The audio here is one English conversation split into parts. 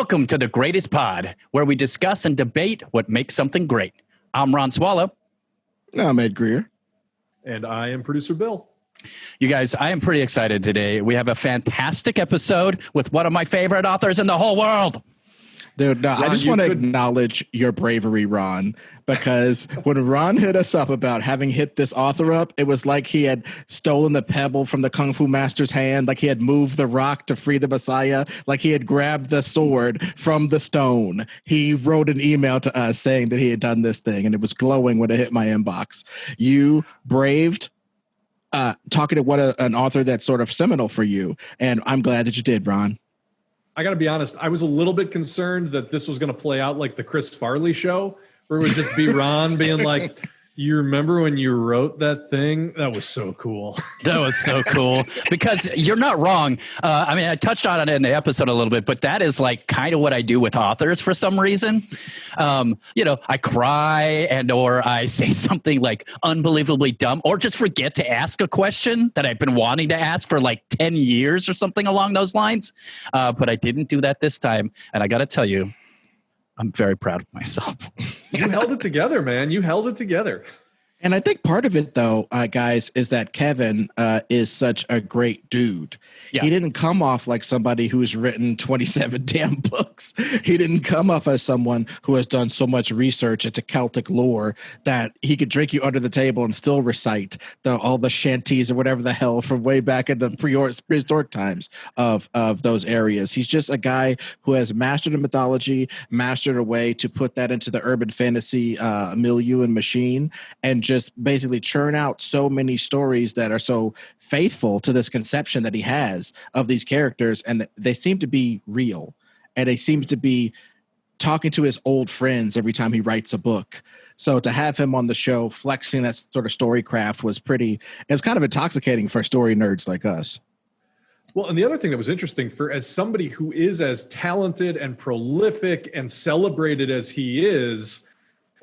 Welcome to the Greatest Pod, where we discuss and debate what makes something great. I'm Ron Swallow. I'm Ed Greer. And I am Producer Bill. You guys, I am pretty excited today. We have a fantastic episode with one of my favorite authors in the whole world. Dude, no, I just want to acknowledge your bravery, Ron, because when Ron hit us up about having hit this author up, it was like he had stolen the pebble from the Kung Fu Master's hand, like he had moved the rock to free the Messiah, like he had grabbed the sword from the stone. He wrote an email to us saying that he had done this thing, and it was glowing when it hit my inbox. You braved talking to an author that's sort of seminal for you, and I'm glad that you did, Ron. I got to be honest, I was a little bit concerned that this was going to play out like the Chris Farley show, where it would just be Ron being like, you remember when you wrote that thing? That was so cool. That was so cool. Because you're not wrong. I touched on it in the episode a little bit, but that is like kind of what I do with authors for some reason. I cry or I say something like unbelievably dumb or just forget to ask a question that I've been wanting to ask for like 10 years or something along those lines. But I didn't do that this time. And I got to tell you, I'm very proud of myself. You held it together, man. You held it together. And I think part of it, though, guys, is that Kevin is such a great dude. Yeah. He didn't come off like somebody who's written 27 damn books. He didn't come off as someone who has done so much research into Celtic lore that he could drink you under the table and still recite all the shanties or whatever the hell from way back in the prehistoric times of those areas. He's just a guy who has mastered a mythology, mastered a way to put that into the urban fantasy milieu and machine, and just basically churn out so many stories that are so faithful to this conception that he has of these characters, and they seem to be real, and he seems to be talking to his old friends every time he writes a book. So to have him on the show flexing that sort of story craft was it's kind of intoxicating for story nerds like us. Well, and the other thing that was interesting as somebody who is as talented and prolific and celebrated as he is,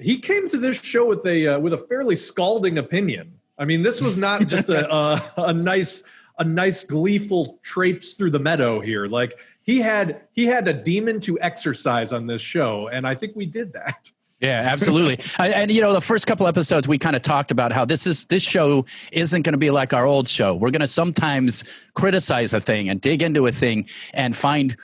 he came to this show with a fairly scalding opinion. I mean, this was not just a nice gleeful traipse through the meadow here. Like he had a demon to exercise on this show, and I think we did that. Yeah, absolutely. And the first couple episodes we kind of talked about how this show isn't going to be like our old show. We're going to sometimes criticize a thing and dig into a thing and find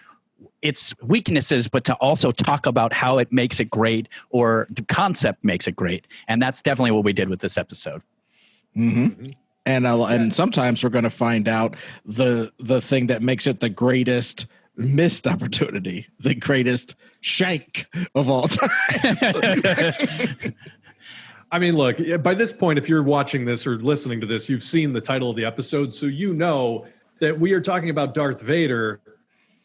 its weaknesses, but to also talk about how it makes it great or the concept makes it great. And that's definitely what we did with this episode. Mm-hmm. And sometimes we're going to find out the thing that makes it the greatest missed opportunity, the greatest shank of all time. I mean, look, by this point, if you're watching this or listening to this, you've seen the title of the episode, so you know that we are talking about Darth Vader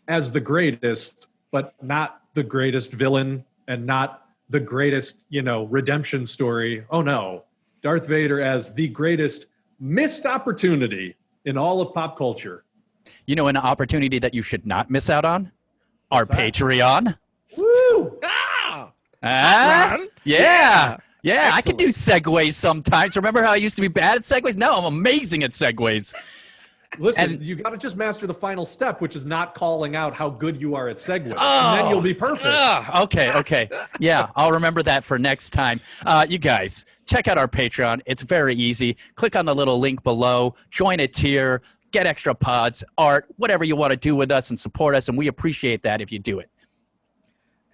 as the greatest, but not the greatest villain and not the greatest, redemption story. Oh no, Darth Vader as the greatest missed opportunity in all of pop culture. An opportunity that you should not miss out on? Our Patreon. Woo! Yeah. I can do segues sometimes. Remember how I used to be bad at segues? Now I'm amazing at segues. Listen, you got to just master the final step, which is not calling out how good you are at segues. And then you'll be perfect. Okay. Yeah, I'll remember that for next time. You guys, check out our Patreon. It's very easy. Click on the little link below. Join a tier. Get extra pods, art, whatever you want to do with us and support us. And we appreciate that if you do it.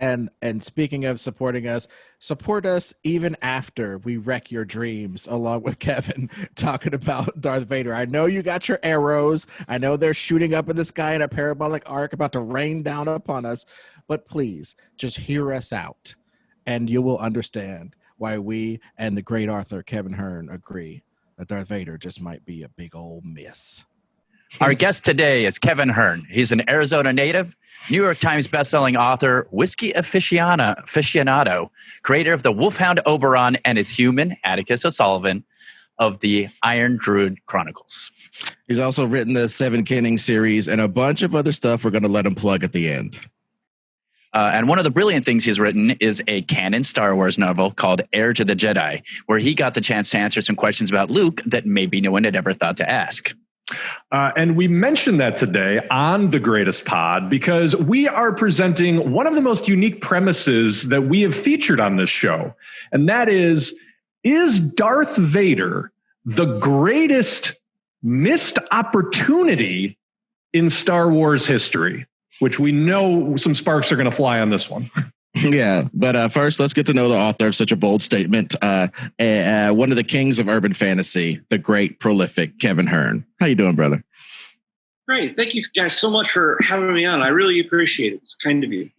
And speaking of supporting us, support us even after we wreck your dreams, along with Kevin talking about Darth Vader. I know you got your arrows. I know they're shooting up in the sky in a parabolic arc about to rain down upon us. But please, just hear us out, and you will understand why we and the great author Kevin Hearne agree that Darth Vader just might be a big old miss. Our guest today is Kevin Hearne. He's an Arizona native, New York Times bestselling author, whiskey aficionado, creator of the Wolfhound Oberon and his human, Atticus O'Sullivan, of the Iron Druid Chronicles. He's also written the Seven King series and a bunch of other stuff we're going to let him plug at the end. And one of the brilliant things he's written is a canon Star Wars novel called Heir to the Jedi, where he got the chance to answer some questions about Luke that maybe no one had ever thought to ask. And we mentioned that today on The Greatest Pod because we are presenting one of the most unique premises that we have featured on this show. And that is Darth Vader the greatest missed opportunity in Star Wars history? Which we know some sparks are going to fly on this one. Yeah, but first, let's get to know the author of such a bold statement. One of the kings of urban fantasy, the great, prolific Kevin Hearne. How you doing, brother? Great. Thank you guys so much for having me on. I really appreciate it. It's kind of you.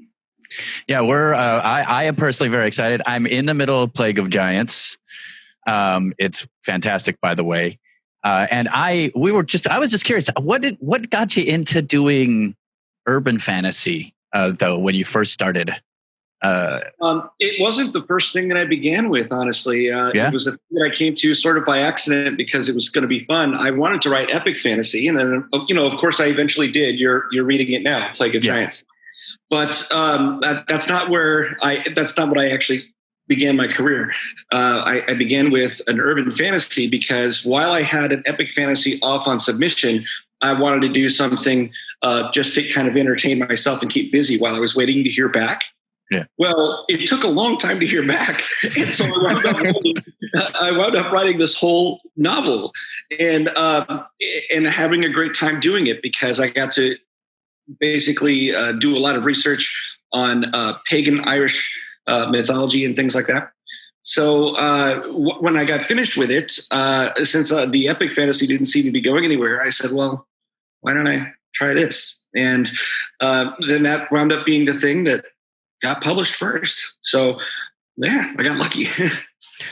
Yeah, I am personally very excited. I'm in the middle of Plague of Giants. It's fantastic, by the way. And I was just curious. What got you into doing urban fantasy, though, when you first started? It wasn't the first thing that I began with, honestly. It was a thing that I came to sort of by accident because it was going to be fun. I wanted to write epic fantasy, and then, of course, I eventually did. You're reading it now, Plague of Giants. But that's not what I actually began my career. I began with an urban fantasy because while I had an epic fantasy off on submission, I wanted to do something just to kind of entertain myself and keep busy while I was waiting to hear back. Yeah. Well, it took a long time to hear back. And so I wound up writing this whole novel and having a great time doing it because I got to basically do a lot of research on pagan Irish mythology and things like that. So when I got finished with it, since the epic fantasy didn't seem to be going anywhere, I said, well, why don't I try this? And then that wound up being the thing that got published first. So yeah, I got lucky.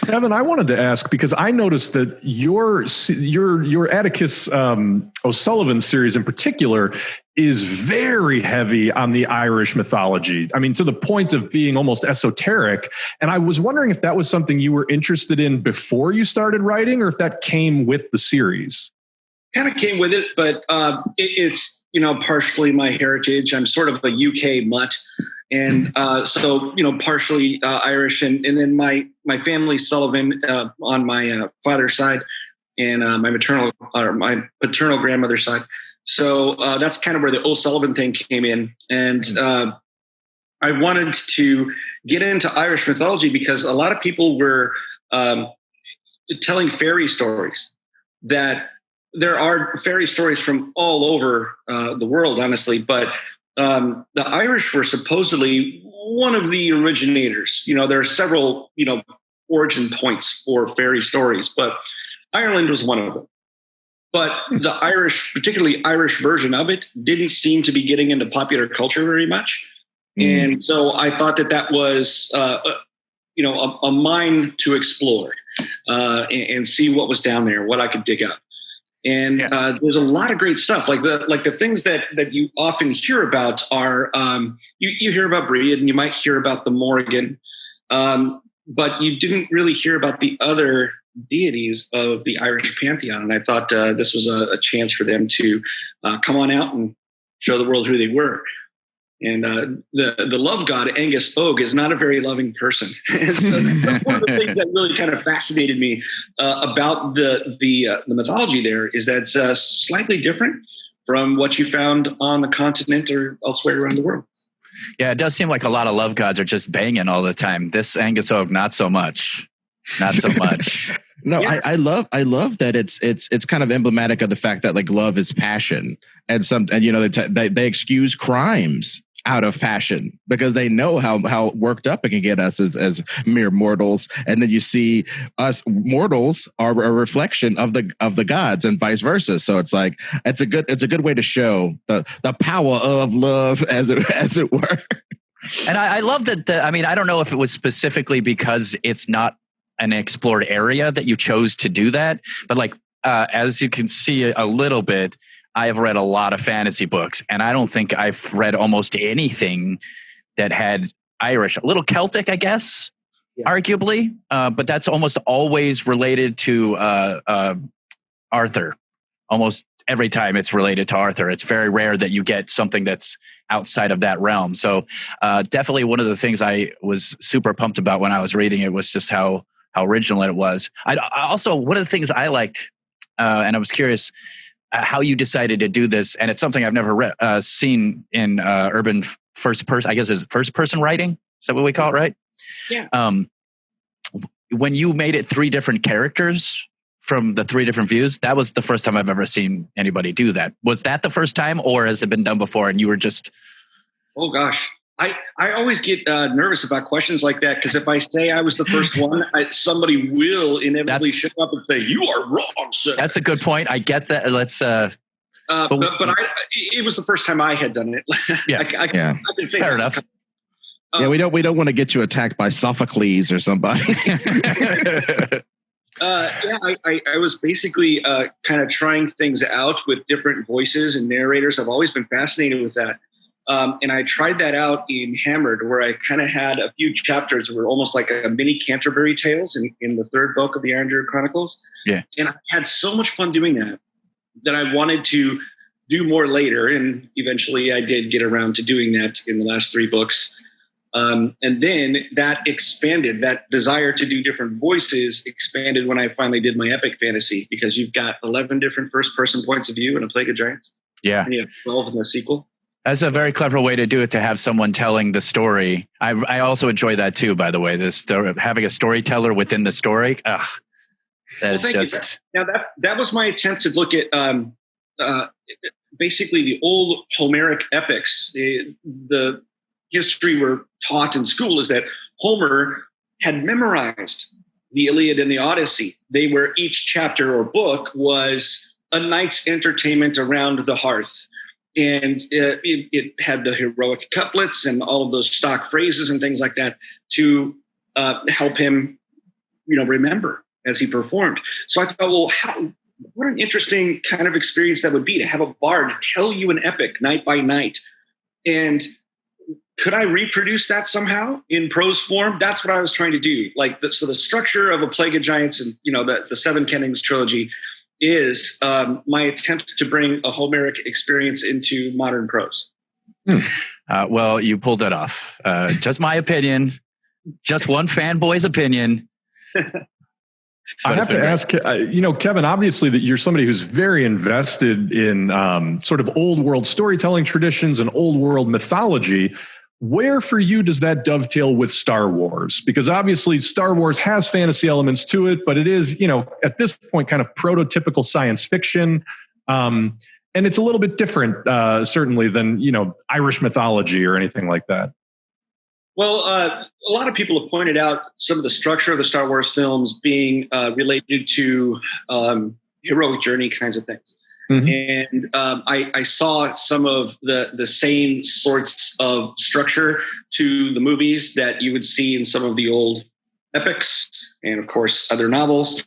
Kevin, I wanted to ask because I noticed that your Atticus O'Sullivan series in particular is very heavy on the Irish mythology. I mean, to the point of being almost esoteric. And I was wondering if that was something you were interested in before you started writing, or if that came with the series. Kind of came with it, but it's partially my heritage. I'm sort of a UK mutt. And so, partially Irish, and then my family Sullivan on my father's side, and my paternal grandmother's side. So that's kind of where the O'Sullivan thing came in. And I wanted to get into Irish mythology because a lot of people were telling fairy stories. That there are fairy stories from all over the world, honestly, but the Irish were supposedly one of the originators. There are several, origin points for fairy stories, but Ireland was one of them. But the Irish, particularly Irish version of it, didn't seem to be getting into popular culture very much. And so I thought that was, a mine to explore and see what was down there, what I could dig up. And there's a lot of great stuff. Like the things that you often hear about are you hear about Breed and you might hear about the Morrigan, but you didn't really hear about the other deities of the Irish pantheon. And I thought this was a chance for them to come on out and show the world who they were. And the love god Angus Og is not a very loving person. And so that's one of the things that really kind of fascinated me about the mythology there is that it's slightly different from what you found on the continent or elsewhere around the world. Yeah, it does seem like a lot of love gods are just banging all the time. This Angus Og, not so much. Not so much. No, yeah. I love that it's kind of emblematic of the fact that like love is passion, and they excuse crimes out of passion because they know how worked up it can get us as mere mortals. And then you see us mortals are a reflection of the gods and vice versa. So it's like it's a good way to show the power of love as it were. And I love that. I don't know if it was specifically because it's not an explored area that you chose to do that, but as you can see a little bit, I have read a lot of fantasy books, and I don't think I've read almost anything that had Irish, a little Celtic, I guess, arguably, but that's almost always related to Arthur. Almost every time it's related to Arthur. It's very rare that you get something that's outside of that realm. So definitely one of the things I was super pumped about when I was reading it was just how original it was. I also, one of the things I liked, and I was curious, how you decided to do this, and it's something I've never seen in urban first person. I guess it's first person writing. Is that what we call it, right? Yeah. When you made it 3 different characters from the 3 different views, that was the first time I've ever seen anybody do that. Was that the first time, or has it been done before and you were just... Oh gosh. I always get nervous about questions like that, because if I say I was the first one, somebody will inevitably show up and say, "You are wrong, sir." That's a good point. I get that. Let's... but it was the first time I had done it. Yeah. I can say fair that. enough. Yeah, we don't want to get you attacked by Sophocles or somebody. I was basically kind of trying things out with different voices and narrators. I've always been fascinated with that. And I tried that out in Hammered, where I kind of had a few chapters that were almost like a mini Canterbury Tales in the 3rd book of the Iron Chronicles. Yeah. And I had so much fun doing that I wanted to do more later. And eventually I did get around to doing that in the last 3 books. And then that expanded, that desire to do different voices expanded when I finally did my epic fantasy, because you've got 11 different first person points of view in A Plague of Giants. Yeah. And you have 12 in the sequel. That's a very clever way to do it, to have someone telling the story. I also enjoy that too, by the way, having a storyteller within the story. That's just... Now that was my attempt to look at basically the old Homeric epics. The history we're taught in school is that Homer had memorized the Iliad and the Odyssey. They were, each chapter or book was a night's entertainment around the hearth. And it had the heroic couplets and all of those stock phrases and things like that to help him, remember as he performed. So I thought, well, what an interesting kind of experience that would be, to have a bard tell you an epic night by night. And could I reproduce that somehow in prose form? That's what I was trying to do. So the structure of A Plague of Giants and, the 7 Kennings trilogy is my attempt to bring a Homeric experience into modern prose. Well, you pulled it off. Just my opinion. Just one fanboy's opinion. I have to ask, Kevin, obviously that you're somebody who's very invested in sort of old world storytelling traditions and old world mythology. Where for you does that dovetail with Star Wars? Because obviously Star Wars has fantasy elements to it, but it is, at this point, kind of prototypical science fiction. And it's a little bit different, certainly, than, Irish mythology or anything like that. Well, a lot of people have pointed out some of the structure of the Star Wars films being related to heroic journey kinds of things. Mm-hmm. And I saw some of the same sorts of structure to the movies that you would see in some of the old epics and, of course, other novels.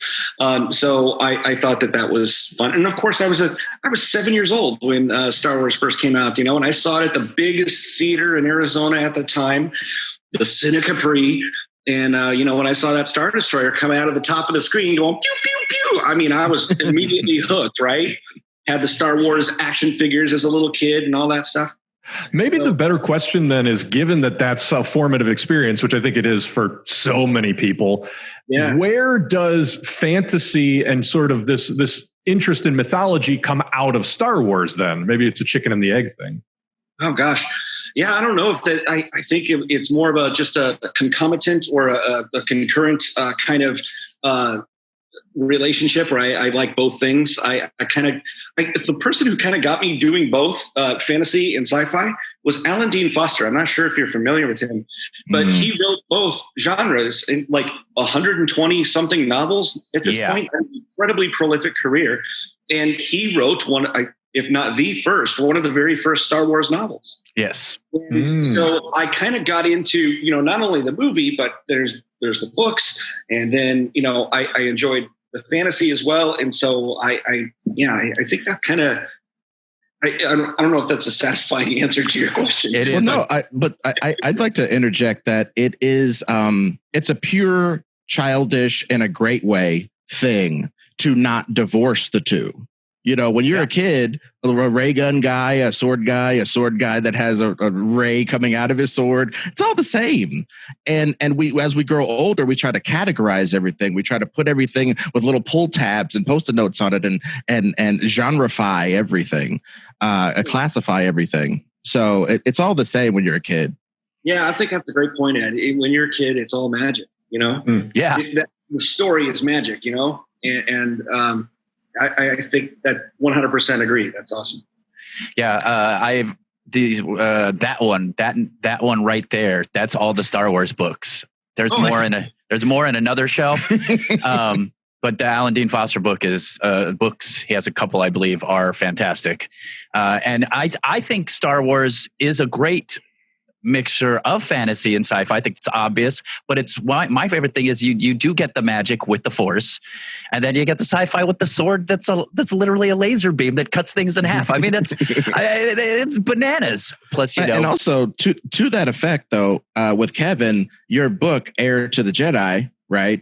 So I thought that was fun. And, of course, I was 7 years old when Star Wars first came out, and I saw it at the biggest theater in Arizona at the time, the Cine Capri. And, when I saw that Star Destroyer come out of the top of the screen going, pew, pew, pew, I was immediately hooked, right? Had the Star Wars action figures as a little kid and all that stuff. Maybe the better question then is, given that that's a formative experience, which I think it is for so many people, where does fantasy and sort of this interest in mythology come out of Star Wars then? Maybe it's a chicken and the egg thing. Oh, gosh. Yeah, I don't know if that. I think it's more of just a concomitant or a concurrent kind of relationship where I like both things. The person who kind of got me doing both fantasy and sci-fi was Alan Dean Foster. I'm not sure if you're familiar with him, but he wrote both genres in 120 something novels at this point. An incredibly prolific career. And he wrote one of the very first Star Wars novels. Yes. So I kind of got into, not only the movie, but there's the books. And then, I enjoyed the fantasy as well. And so I think that kind of, I don't know if that's a satisfying answer to your question. It is. Well, no, I'd like to interject that it is, it's a pure childish in a great way thing to not divorce the two. You know, when you're a kid, a ray gun guy, a sword guy that has a ray coming out of his sword, it's all the same. And we, as we grow older, we try to categorize everything. We try to put everything with little pull tabs and post-it notes on it and genreify everything, classify everything. So it's all the same when you're a kid. Yeah, I think that's a great point, Ed. When you're a kid, it's all magic, you know? Yeah. The story is magic, you know? And I think that 100% agree. That's awesome. Yeah, I've these that one right there. That's all the Star Wars books. There's more in another shelf. But the Alan Dean Foster book is books. He has a couple, I believe, are fantastic. And I think Star Wars is a great mixture of fantasy and sci-fi. I think it's obvious, but it's my favorite thing is you do get the magic with the Force, and then you get the sci-fi with the sword that's literally a laser beam that cuts things in half. I mean, it's bananas. Plus, you know, and also to that effect, though, with Kevin, your book Heir to the Jedi. Right.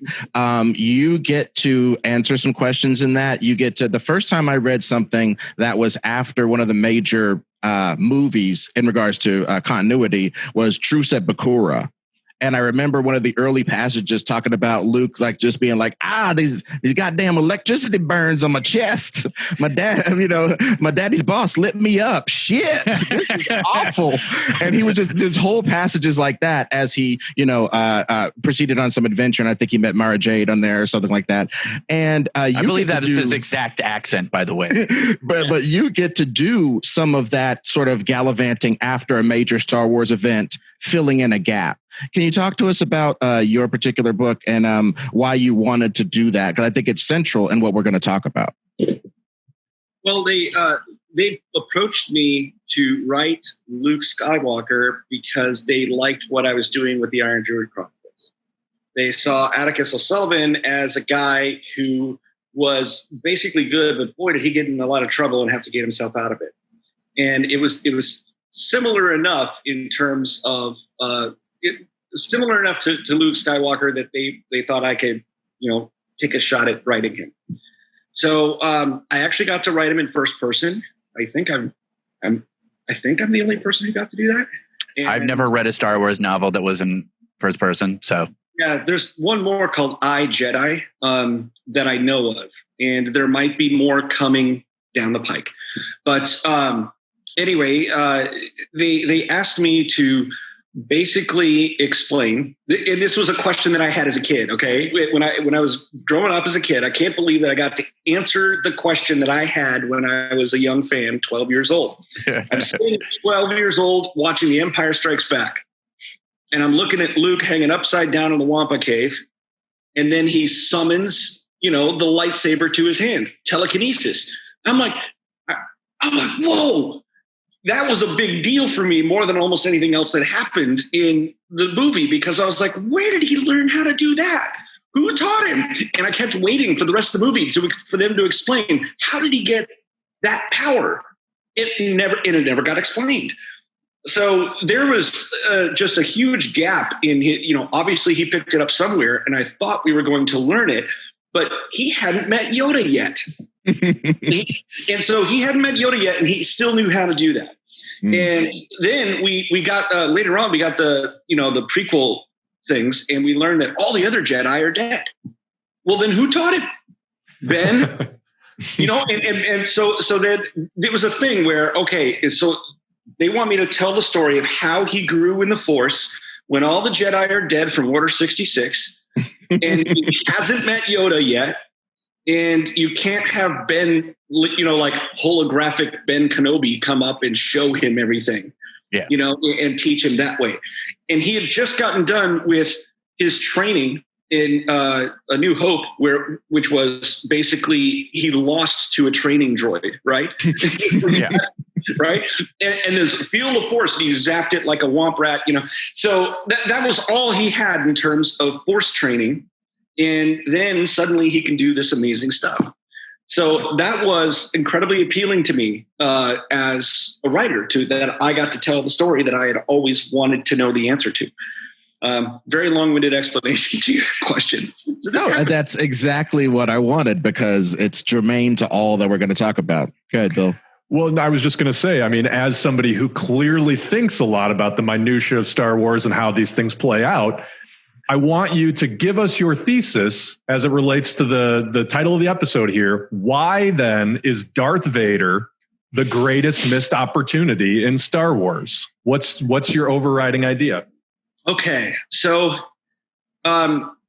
You get to answer some questions in that. You get to, the first time I read something that was after one of the major movies in regards to continuity was Truce at Bakura. And I remember one of the early passages talking about Luke, like just being like, these goddamn electricity burns on my chest. My daddy's boss lit me up. Shit, this is awful. And he was just whole passages like that as he, proceeded on some adventure. And I think he met Mara Jade on there or something like that. And I believe that is his exact accent, by the way. but you get to do some of that sort of gallivanting after a major Star Wars event, filling in a gap. Can you talk to us about your particular book and why you wanted to do that? Because I think it's central in what we're going to talk about. Well, they approached me to write Luke Skywalker because they liked what I was doing with the Iron Druid Chronicles. They saw Atticus O'Sullivan as a guy who was basically good, but boy, did he get in a lot of trouble and have to get himself out of it. And it was similar enough in terms of similar enough to Luke Skywalker that they thought I could, take a shot at writing him. So I actually got to write him in first person. I think I'm the only person who got to do that. And I've never read a Star Wars novel that was in first person. So yeah, there's one more called I, Jedi that I know of, and there might be more coming down the pike. But anyway, they asked me to basically explain, and this was a question that I had as a kid. Okay, when I was growing up as a kid, I can't believe that I got to answer the question that I had when I was a young fan, 12 years old. I'm sitting 12 years old watching The Empire Strikes Back, and I'm looking at Luke hanging upside down in the Wampa Cave, and then he summons, the lightsaber to his hand, telekinesis. I'm like, whoa. That was a big deal for me, more than almost anything else that happened in the movie, because I was like, where did he learn how to do that? Who taught him? And I kept waiting for the rest of the movie for them to explain, how did he get that power? It never got explained. So there was just a huge gap in his, obviously he picked it up somewhere, and I thought we were going to learn it, but he hadn't met Yoda yet. And so he hadn't met Yoda yet, and he still knew how to do that. And then we got later on, we got the prequel things, and we learned that all the other Jedi are dead. Well, then who taught him? Ben. And so then there was a thing where, okay, so they want me to tell the story of how he grew in the Force when all the Jedi are dead from Order 66, and he hasn't met Yoda yet. And you can't have Ben, like holographic Ben Kenobi come up and show him everything, and teach him that way. And he had just gotten done with his training in A New Hope, which was basically he lost to a training droid, right? Yeah. Right. And there's feel the Force, and he zapped it like a womp rat, So that was all he had in terms of Force training. And then suddenly he can do this amazing stuff. So that was incredibly appealing to me as a writer, that I got to tell the story that I had always wanted to know the answer to. Very long-winded explanation to your question. No, that's exactly what I wanted because it's germane to all that we're going to talk about. Go ahead, Bill. Well, I was just going to say, I mean, as somebody who clearly thinks a lot about the minutia of Star Wars and how these things play out, I want you to give us your thesis as it relates to the title of the episode here. Why then is Darth Vader the greatest missed opportunity in Star Wars? What's your overriding idea? Okay, so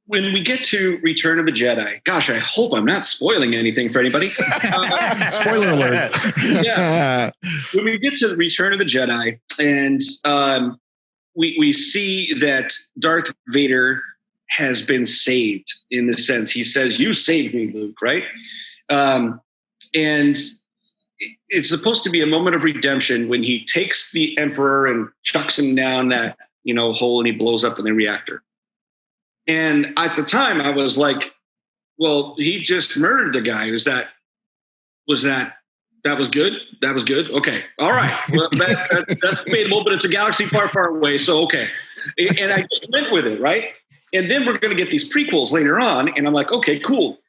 when we get to Return of the Jedi, gosh, I hope I'm not spoiling anything for anybody. Spoiler alert. Yeah. When we get to Return of the Jedi, and we see that Darth Vader has been saved in the sense he says, "You saved me, Luke," right? And it's supposed to be a moment of redemption when he takes the Emperor and chucks him down that hole and he blows up in the reactor. And at the time I was like, well, he just murdered the guy. That was good? That was good? Okay. All right. Well, that's debatable, but it's a galaxy far, far away. So, okay. And I just went with it, right? And then we're going to get these prequels later on. And I'm like, okay, cool.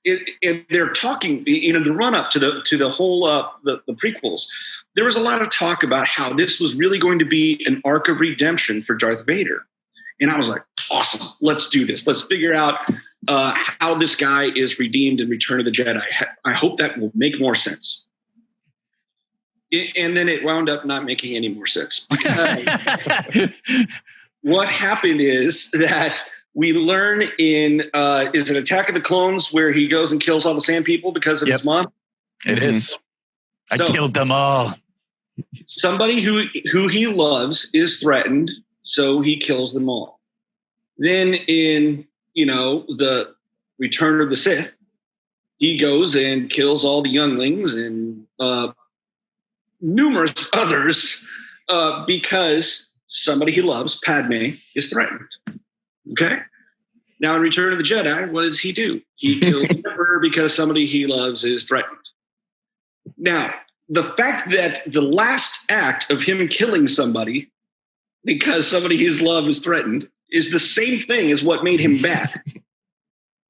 And they're talking, the run up to the whole, the prequels. There was a lot of talk about how this was really going to be an arc of redemption for Darth Vader. And I was like, awesome, let's do this. Let's figure out how this guy is redeemed in Return of the Jedi. I hope that will make more sense. And then it wound up not making any more sense. What happened is that we learn in, is it Attack of the Clones where he goes and kills all the sand people because of his mom? It is. I killed them all. Somebody who he loves is threatened, so he kills them all. Then in, the Return of the Sith, he goes and kills all the younglings and numerous others because somebody he loves, Padme, is threatened. Okay? Now in Return of the Jedi, what does he do? He kills the Emperor because somebody he loves is threatened. Now, the fact that the last act of him killing somebody because somebody he's loved is threatened is the same thing as what made him bad.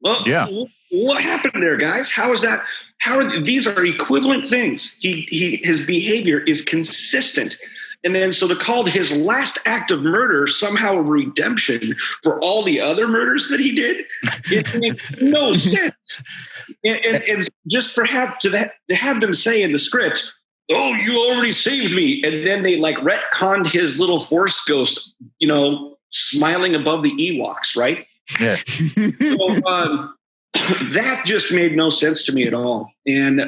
Well, yeah. What happened there, guys? How is that? These are equivalent things. His behavior is consistent. And then so to call his last act of murder somehow a redemption for all the other murders that he did, it makes no sense. And just to have them say in the script, "Oh, you already saved me," and then they like retconned his little Force ghost, smiling above the Ewoks, right? Yeah. So that just made no sense to me at all, and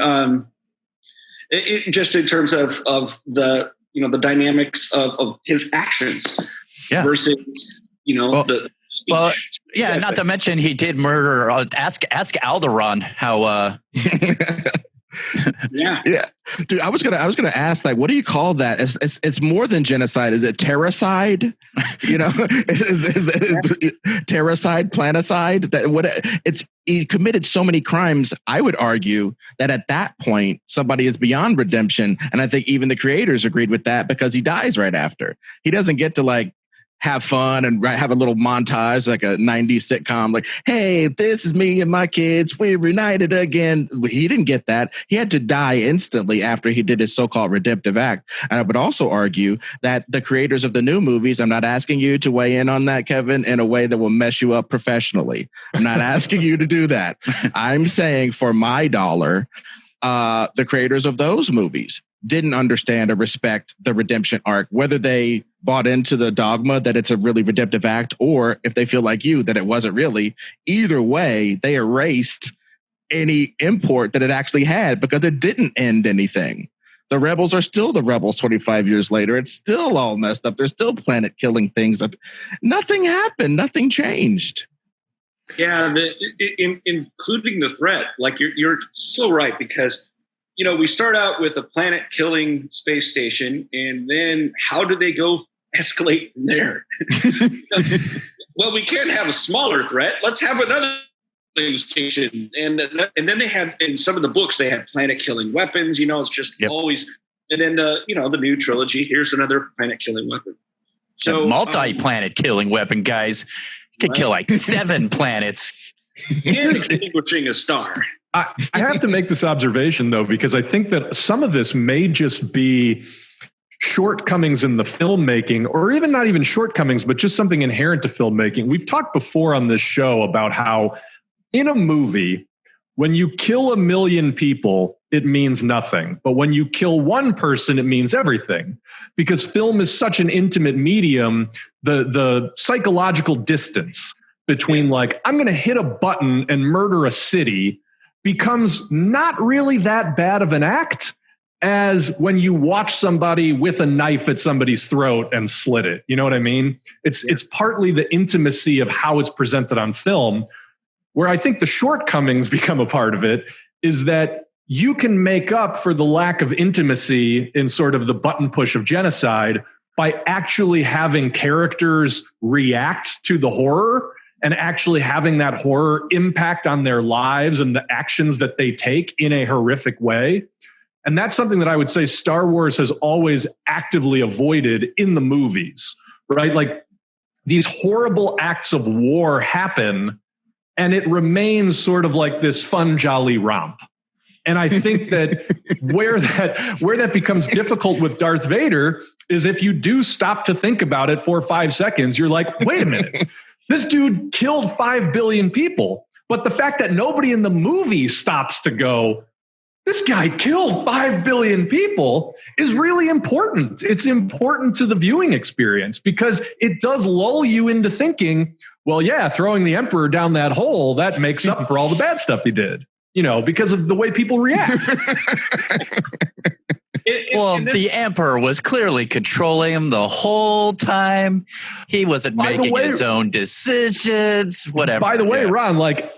it just in terms of the the dynamics of his actions versus the speech. Well, yeah, not to mention he did murder. Ask Alderaan how. Yeah, dude. I was gonna ask, like, what do you call that? It's more than genocide. Is it terracide? Terracide, planicide. He committed so many crimes. I would argue that at that point somebody is beyond redemption, and I think even the creators agreed with that because he dies right after. He doesn't get to have fun and have a little montage like a 90s sitcom, like, hey, this is me and my kids, we're reunited again. He didn't get that. He had to die instantly after he did his so-called redemptive act. And I would also argue that the creators of the new movies, I'm not asking you to weigh in on that, Kevin, in a way that will mess you up professionally. I'm not asking you to do that. I'm saying for my dollar, the creators of those movies didn't understand or respect the redemption arc, whether they bought into the dogma that it's a really redemptive act, or if they feel like you, that it wasn't really. Either way, they erased any import that it actually had because it didn't end anything. The rebels are still the rebels 25 years later. It's still all messed up. They're still planet killing things. Nothing happened. Nothing changed. Yeah, including the threat. Like you're so right, because we start out with a planet-killing space station, and then how do they go escalate from there? Well, we can't have a smaller threat. Let's have another station. And then they had, in some of the books, they had planet-killing weapons. It's just always. And then the new trilogy, here's another planet-killing weapon. So multi-planet killing weapon, guys. Could kill like 7 planets. And extinguishing a star. I have to make this observation, though, because I think that some of this may just be shortcomings in the filmmaking, or even not even shortcomings, but just something inherent to filmmaking. We've talked before on this show about how in a movie, when you kill 1 million people, it means nothing. But when you kill one person, it means everything. Because film is such an intimate medium, the psychological distance between like, I'm going to hit a button and murder a city becomes not really that bad of an act as when you watch somebody with a knife at somebody's throat and slit it. You know what I mean? It's partly the intimacy of how it's presented on film. Where I think the shortcomings become a part of it is that you can make up for the lack of intimacy in sort of the button push of genocide by actually having characters react to the horror and actually having that horror impact on their lives and the actions that they take in a horrific way. And that's something that I would say Star Wars has always actively avoided in the movies, right? Like these horrible acts of war happen and it remains sort of like this fun, jolly romp. And I think that where that becomes difficult with Darth Vader is if you do stop to think about it for 5 seconds, you're like, wait a minute, this dude killed 5 billion people. But the fact that nobody in the movie stops to go, this guy killed 5 billion people is really important. It's important to the viewing experience because it does lull you into thinking, well, yeah, throwing the Emperor down that hole, that makes up for all the bad stuff he did, you know, because of the way people react. The Emperor was clearly controlling him the whole time. He wasn't making his own decisions, whatever. By the way, Ron, like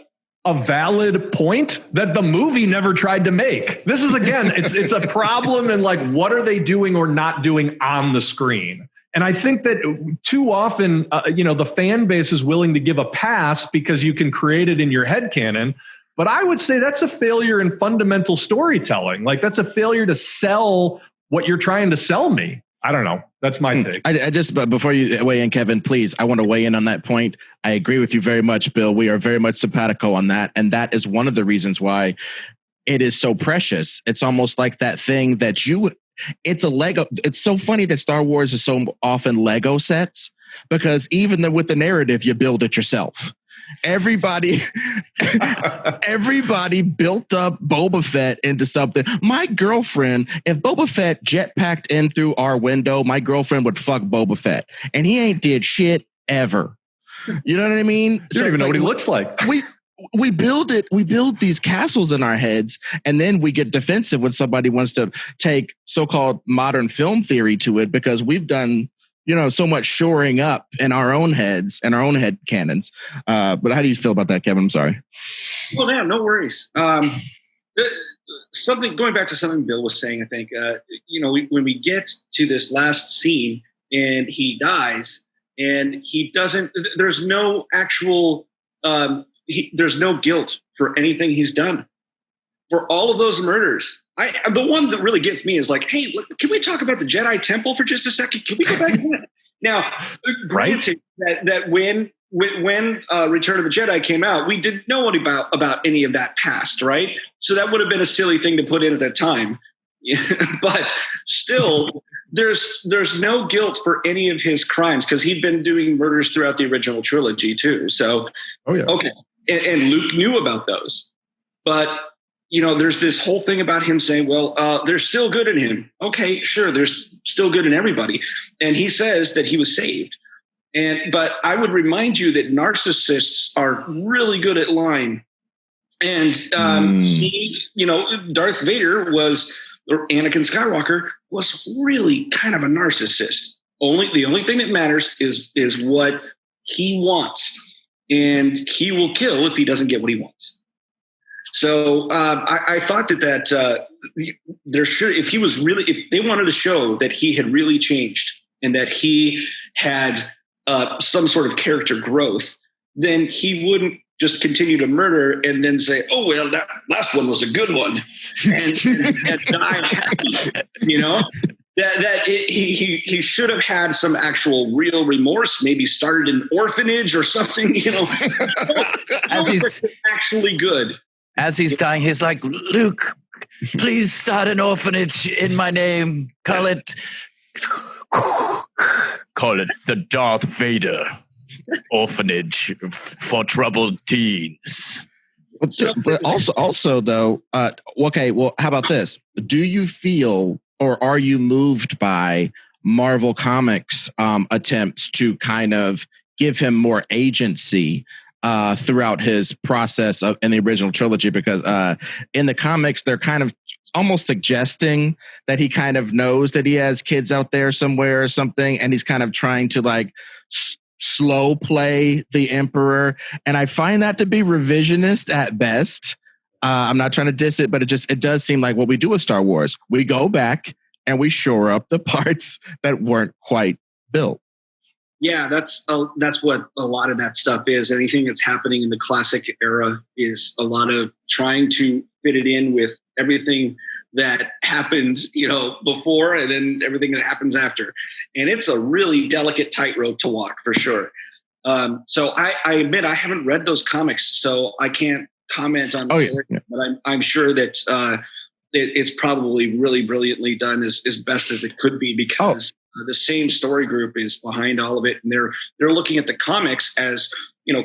a valid point that the movie never tried to make. This is, again, it's a problem in like, what are they doing or not doing on the screen? And I think that too often, the fan base is willing to give a pass because you can create it in your head canon. But I would say that's a failure in fundamental storytelling. Like that's a failure to sell what you're trying to sell me. I don't know. That's my take. But before you weigh in, Kevin, please, I want to weigh in on that point. I agree with you very much, Bill. We are very much simpatico on that. And that is one of the reasons why it is so precious. It's almost like that thing that it's a Lego. It's so funny that Star Wars is so often Lego sets because even with the narrative, you build it yourself. Everybody built up Boba Fett into something. My girlfriend, if Boba Fett jetpacked in through our window, my girlfriend would fuck Boba Fett. And he ain't did shit ever. You know what I mean? You don't even know what he looks like. We build these castles in our heads, and then we get defensive when somebody wants to take so-called modern film theory to it because we've done so much shoring up in our own heads and our own head canons. But how do you feel about that, Kevin? I'm sorry. Well, no worries. Going back to something Bill was saying, I think, when we get to this last scene and he dies and he doesn't, there's no actual, there's no guilt for anything he's done. For all of those murders, the one that really gets me is like, hey, look, can we talk about the Jedi Temple for just a second? Can we go back to that? Now, granted that when Return of the Jedi came out, we didn't know about any of that past, right? So that would have been a silly thing to put in at that time. But still, there's no guilt for any of his crimes because he'd been doing murders throughout the original trilogy too. So, okay, and Luke knew about those, but there's this whole thing about him saying, well, there's still good in him. Okay, sure. There's still good in everybody. And he says that he was saved. But I would remind you that narcissists are really good at lying. And Darth Vader or Anakin Skywalker was really kind of a narcissist. The only thing that matters is what he wants. And he will kill if he doesn't get what he wants. So I thought that there should, if they wanted to show that he had really changed and that he had some sort of character growth, then he wouldn't just continue to murder and then say, oh, well, that last one was a good one and die happy, he should have had some actual real remorse, maybe started an orphanage or something, As he's actually good. As he's dying, he's like, Luke, please start an orphanage in my name. Call it the Darth Vader Orphanage for Troubled Teens. But also though, okay, well, how about this? Do you feel, or are you moved by Marvel Comics' attempts to kind of give him more agency throughout his process in the original trilogy? Because in the comics, they're kind of almost suggesting that he kind of knows that he has kids out there somewhere or something, and he's kind of trying to like slow play the Emperor. And I find that to be revisionist at best. I'm not trying to diss it, but it does seem like what we do with Star Wars. We go back and we shore up the parts that weren't quite built. Yeah, that's what a lot of that stuff is. Anything that's happening in the classic era is a lot of trying to fit it in with everything that happened, before, and then everything that happens after. And it's a really delicate tightrope to walk for sure. So I admit I haven't read those comics, so I can't comment on it, but I'm sure that it's probably really brilliantly done as best as it could be, because the same story group is behind all of it, and they're looking at the comics as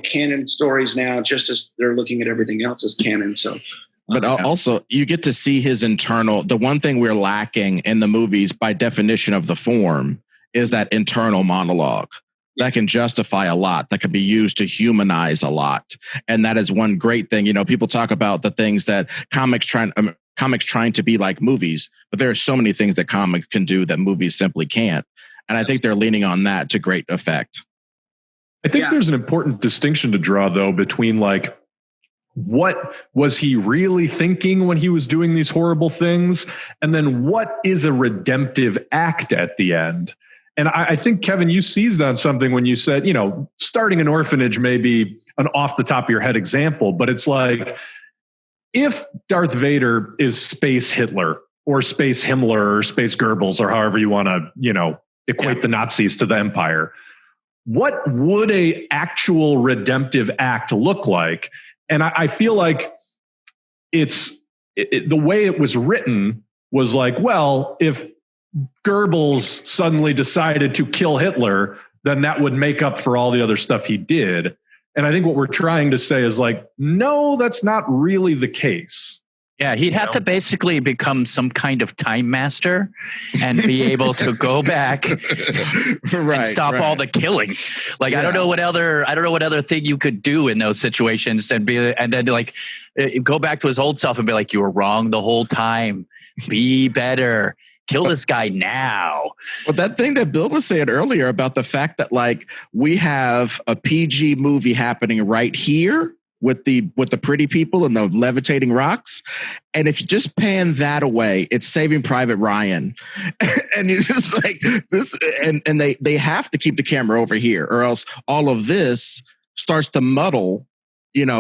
canon stories now, just as they're looking at everything else as canon. So. But also, you get to see his internal. The one thing we're lacking in the movies, by definition of the form, is that internal monologue that can justify a lot, that can be used to humanize a lot. And that is one great thing. People talk about the things that comics trying to be like movies, but there are so many things that comics can do that movies simply can't. And I think they're leaning on that to great effect. I think there's an important distinction to draw, though, between like, what was he really thinking when he was doing these horrible things? And then what is a redemptive act at the end? And I think, Kevin, you seized on something when you said, starting an orphanage may be an off the top of your head example, but it's like, if Darth Vader is space Hitler or space Himmler or space Goebbels, or however you want to, equate the Nazis to the Empire, what would a actual redemptive act look like? And I feel like the way it was written was like, well, if Goebbels suddenly decided to kill Hitler, then that would make up for all the other stuff he did. And I think what we're trying to say is like, no, that's not really the case. Yeah, he'd have to basically become some kind of time master and be able to go back and stop all the killing. Like, I don't know what other thing you could do in those situations and then like go back to his old self and be like, you were wrong the whole time. Be better. Kill this guy now. Well, that thing that Bill was saying earlier about the fact that like we have a PG movie happening right here with the pretty people and the levitating rocks. And if you just pan that away, it's Saving Private Ryan. And you just like this, and they have to keep the camera over here, or else all of this starts to muddle,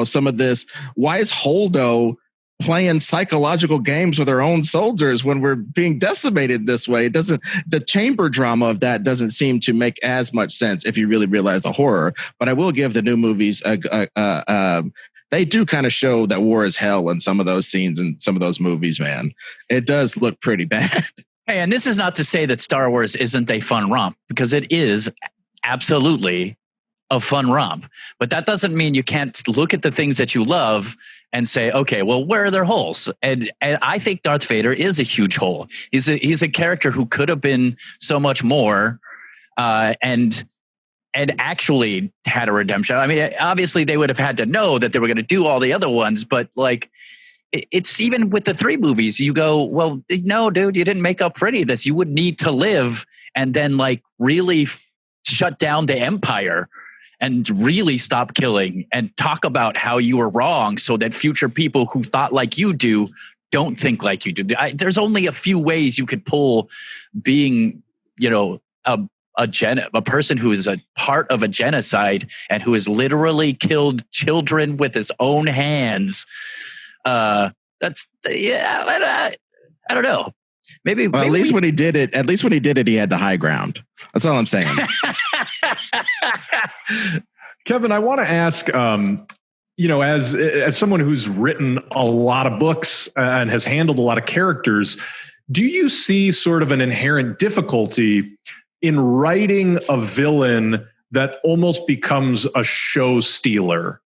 some of this. Why is Holdo playing psychological games with our own soldiers when we're being decimated this way? The chamber drama of that doesn't seem to make as much sense if you really realize the horror. But I will give the new movies they do kind of show that war is hell in some of those scenes in some of those movies, man. It does look pretty bad. Hey, and this is not to say that Star Wars isn't a fun romp, because it is absolutely a fun romp. But that doesn't mean you can't look at the things that you love and say, okay, well, where are their holes? And I think Darth Vader is a huge hole. He's a character who could have been so much more, and actually had a redemption. I mean, obviously they would have had to know that they were going to do all the other ones, but like, it's even with the 3 movies, you go, well, no, dude, you didn't make up for any of this. You would need to live and then like really shut down the Empire and really stop killing and talk about how you were wrong, so that future people who thought like you do don't think like you do. There's only a few ways you could pull being, a person who is a part of a genocide and who has literally killed children with his own hands. I don't know. At least when he did it, he had the high ground. That's all I'm saying. Kevin, I want to ask, as someone who's written a lot of books and has handled a lot of characters, do you see sort of an inherent difficulty in writing a villain that almost becomes a show stealer?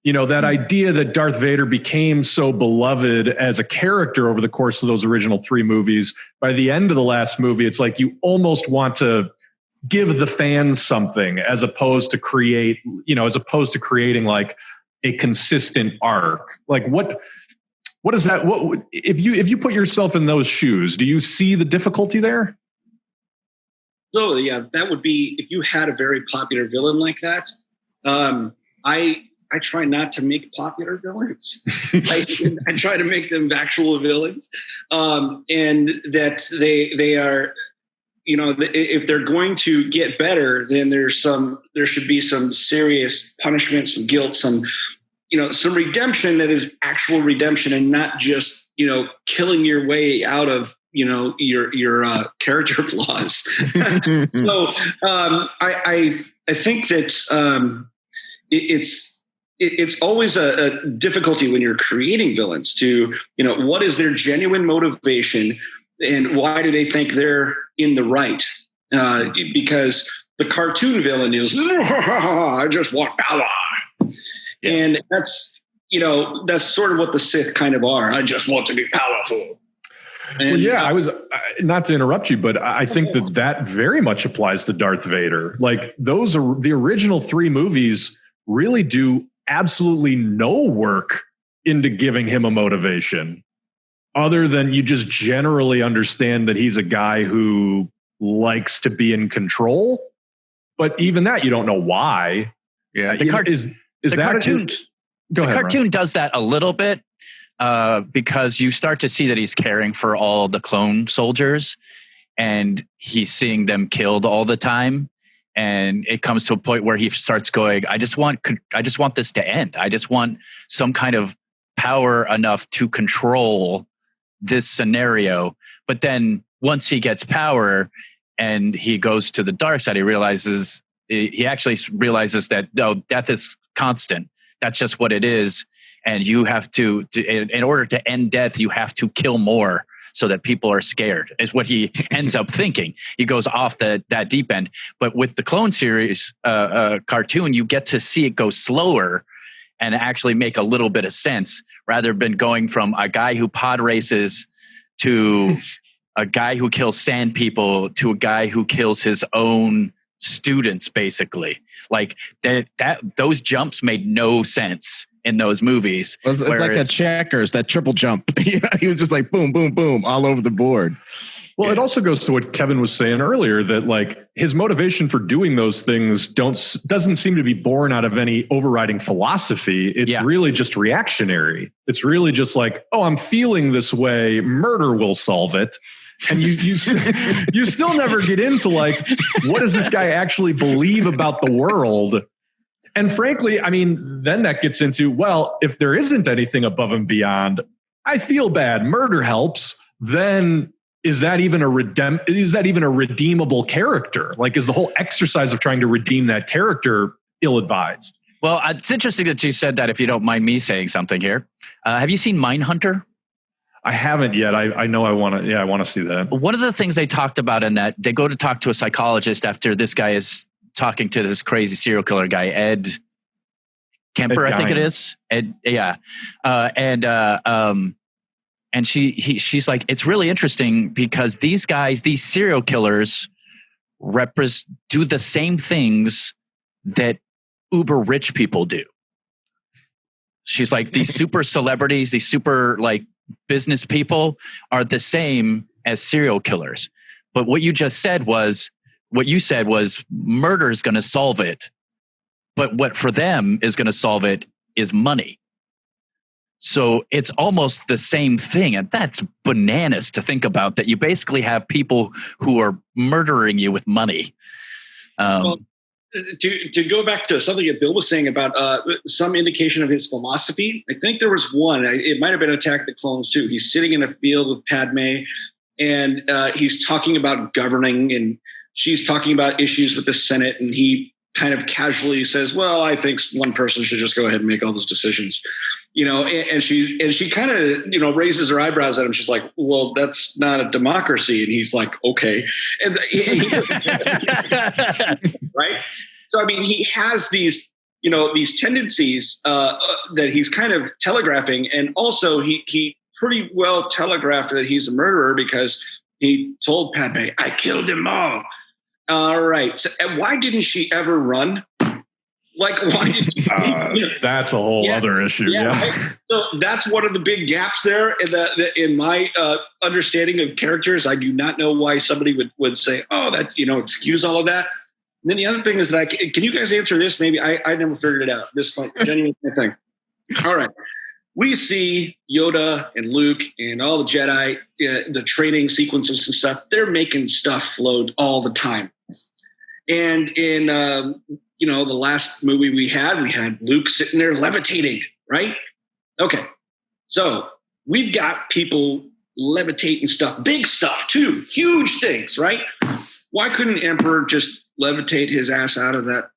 That idea that Darth Vader became so beloved as a character over the course of those original 3 movies, by the end of the last movie, it's like you almost want to give the fans something as opposed to creating like a consistent arc. Like what is that? What if you put yourself in those shoes, do you see the difficulty there? So yeah, that would be if you had a very popular villain like that. I try not to make popular villains. I try to make them actual villains, and that they are, if they're going to get better, then there should be some serious punishment, some guilt, some redemption that is actual redemption, and not just killing your way out of your character flaws. So I think that it's always a difficulty when you're creating villains to, what is their genuine motivation and why do they think they're in the right? Because the cartoon villain is, I just want power. Yeah. And that's sort of what the Sith kind of are. I just want to be powerful. And, I was not to interrupt you, but I think that very much applies to Darth Vader. Like those are the original 3 movies really do absolutely no work into giving him a motivation other than you just generally understand that he's a guy who likes to be in control. But even that, you don't know why. Yeah. The cartoon does that a little bit because you start to see that he's caring for all the clone soldiers and he's seeing them killed all the time. And it comes to a point where he starts going, I just want this to end. I just want some kind of power enough to control this scenario. But then once he gets power and he goes to the dark side, he actually realizes that death is constant. That's just what it is. And you have to in order to end death, you have to kill more so that people are scared, is what he ends up thinking. He goes off that deep end. But with the Clone Series cartoon, you get to see it go slower and actually make a little bit of sense rather than going from a guy who pod races to a guy who kills sand people to a guy who kills his own students, basically. Like those jumps made no sense in those movies. It's like a checkers, that triple jump. He was just like boom, boom, boom, all over the board. Well, it also goes to what Kevin was saying earlier, that like his motivation for doing those things doesn't seem to be born out of any overriding philosophy. It's really just reactionary. It's really just like, oh, I'm feeling this way. Murder will solve it. And you still never get into like, what does this guy actually believe about the world? And frankly, I mean, then that gets into, well, if there isn't anything above and beyond, I feel bad. Murder helps. Then is that even a redeemable character? Like, is the whole exercise of trying to redeem that character ill-advised? Well, it's interesting that you said that, if you don't mind me saying something here. Have you seen Mindhunter? I haven't yet. I know I want to. Yeah, I want to see that. One of the things they talked about in that, they go to talk to a psychologist after this guy is talking to this crazy serial killer guy, Ed Kemper, I think it is. Ed, yeah. And she's like, it's really interesting because these guys, these serial killers, do the same things that uber rich people do. She's like, these super celebrities, these super like business people are the same as serial killers. But what you said was murder is going to solve it. But what for them is going to solve it is money. So it's almost the same thing. And that's bananas to think about, that you basically have people who are murdering you with money. Well, to go back to something that Bill was saying about some indication of his philosophy, I think there was one. It might have been Attack the Clones too. He's sitting in a field with Padme, and he's talking about governing, and she's talking about issues with the Senate, and he kind of casually says, well, I think one person should just go ahead and make all those decisions, and she kind of, raises her eyebrows at him. She's like, well, that's not a democracy. And he's like, okay. And right. So, I mean, he has these, these tendencies that he's kind of telegraphing. And also he pretty well telegraphed that he's a murderer because he told Padme, I killed them all. All right. So, and why didn't she ever run? Like, why did you? That's a whole other issue. Yeah. Right? So that's one of the big gaps there in my understanding of characters. I do not know why somebody would say, oh, that, excuse all of that. And then the other thing is that can you guys answer this? Maybe I never figured it out. This like genuine thing. All right. We see Yoda and Luke and all the Jedi, the training sequences and stuff. They're making stuff float all the time. And in, the last movie we had Luke sitting there levitating, right? Okay. So we've got people levitating stuff, big stuff too, huge things, right? Why couldn't Emperor just levitate his ass out of that?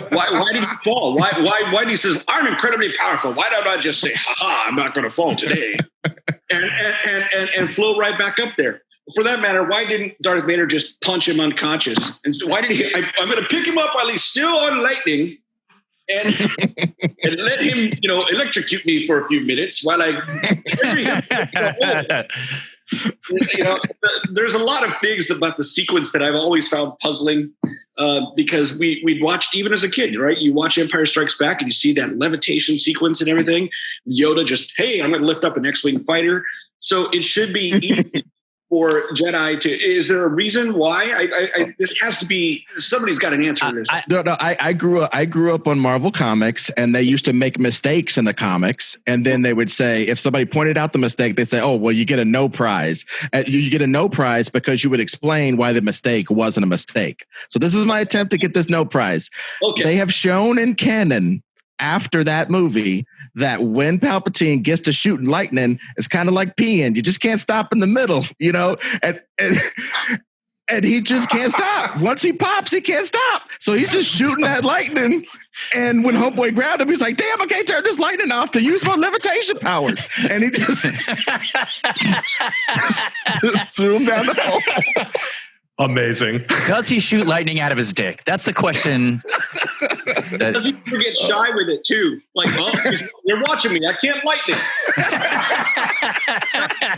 Why did he fall? Why did he says, I'm incredibly powerful? Why don't I just say, haha, I'm not going to fall today? and float right back up there. For that matter, why didn't Darth Vader just punch him unconscious? And so why did he? I'm going to pick him up while he's still on lightning, and let him, electrocute me for a few minutes while I carry him. There's a lot of things about the sequence that I've always found puzzling because we'd watched even as a kid, right? You watch Empire Strikes Back and you see that levitation sequence and everything. Yoda just, hey, I'm going to lift up an X-Wing fighter. So it should be easy for Jedi to, is there a reason why? This has to be, somebody's got an answer to this. I grew up on Marvel Comics, and they used to make mistakes in the comics. And then they would say, if somebody pointed out the mistake, they'd say, oh, well, you get a no prize. You get a no prize because you would explain why the mistake wasn't a mistake. So this is my attempt to get this no prize. Okay. They have shown in canon after that movie that when Palpatine gets to shooting lightning, it's kind of like peeing. You just can't stop in the middle, and he just can't stop. Once he pops, he can't stop. So he's just shooting that lightning. And when Homeboy grabbed him, he's like, damn, I can't turn this lightning off to use my levitation powers. And he just threw him down the hole. Amazing. Does he shoot lightning out of his dick? That's the question. Does he ever get shy with it too? Like, oh, you're watching me. I can't lightning.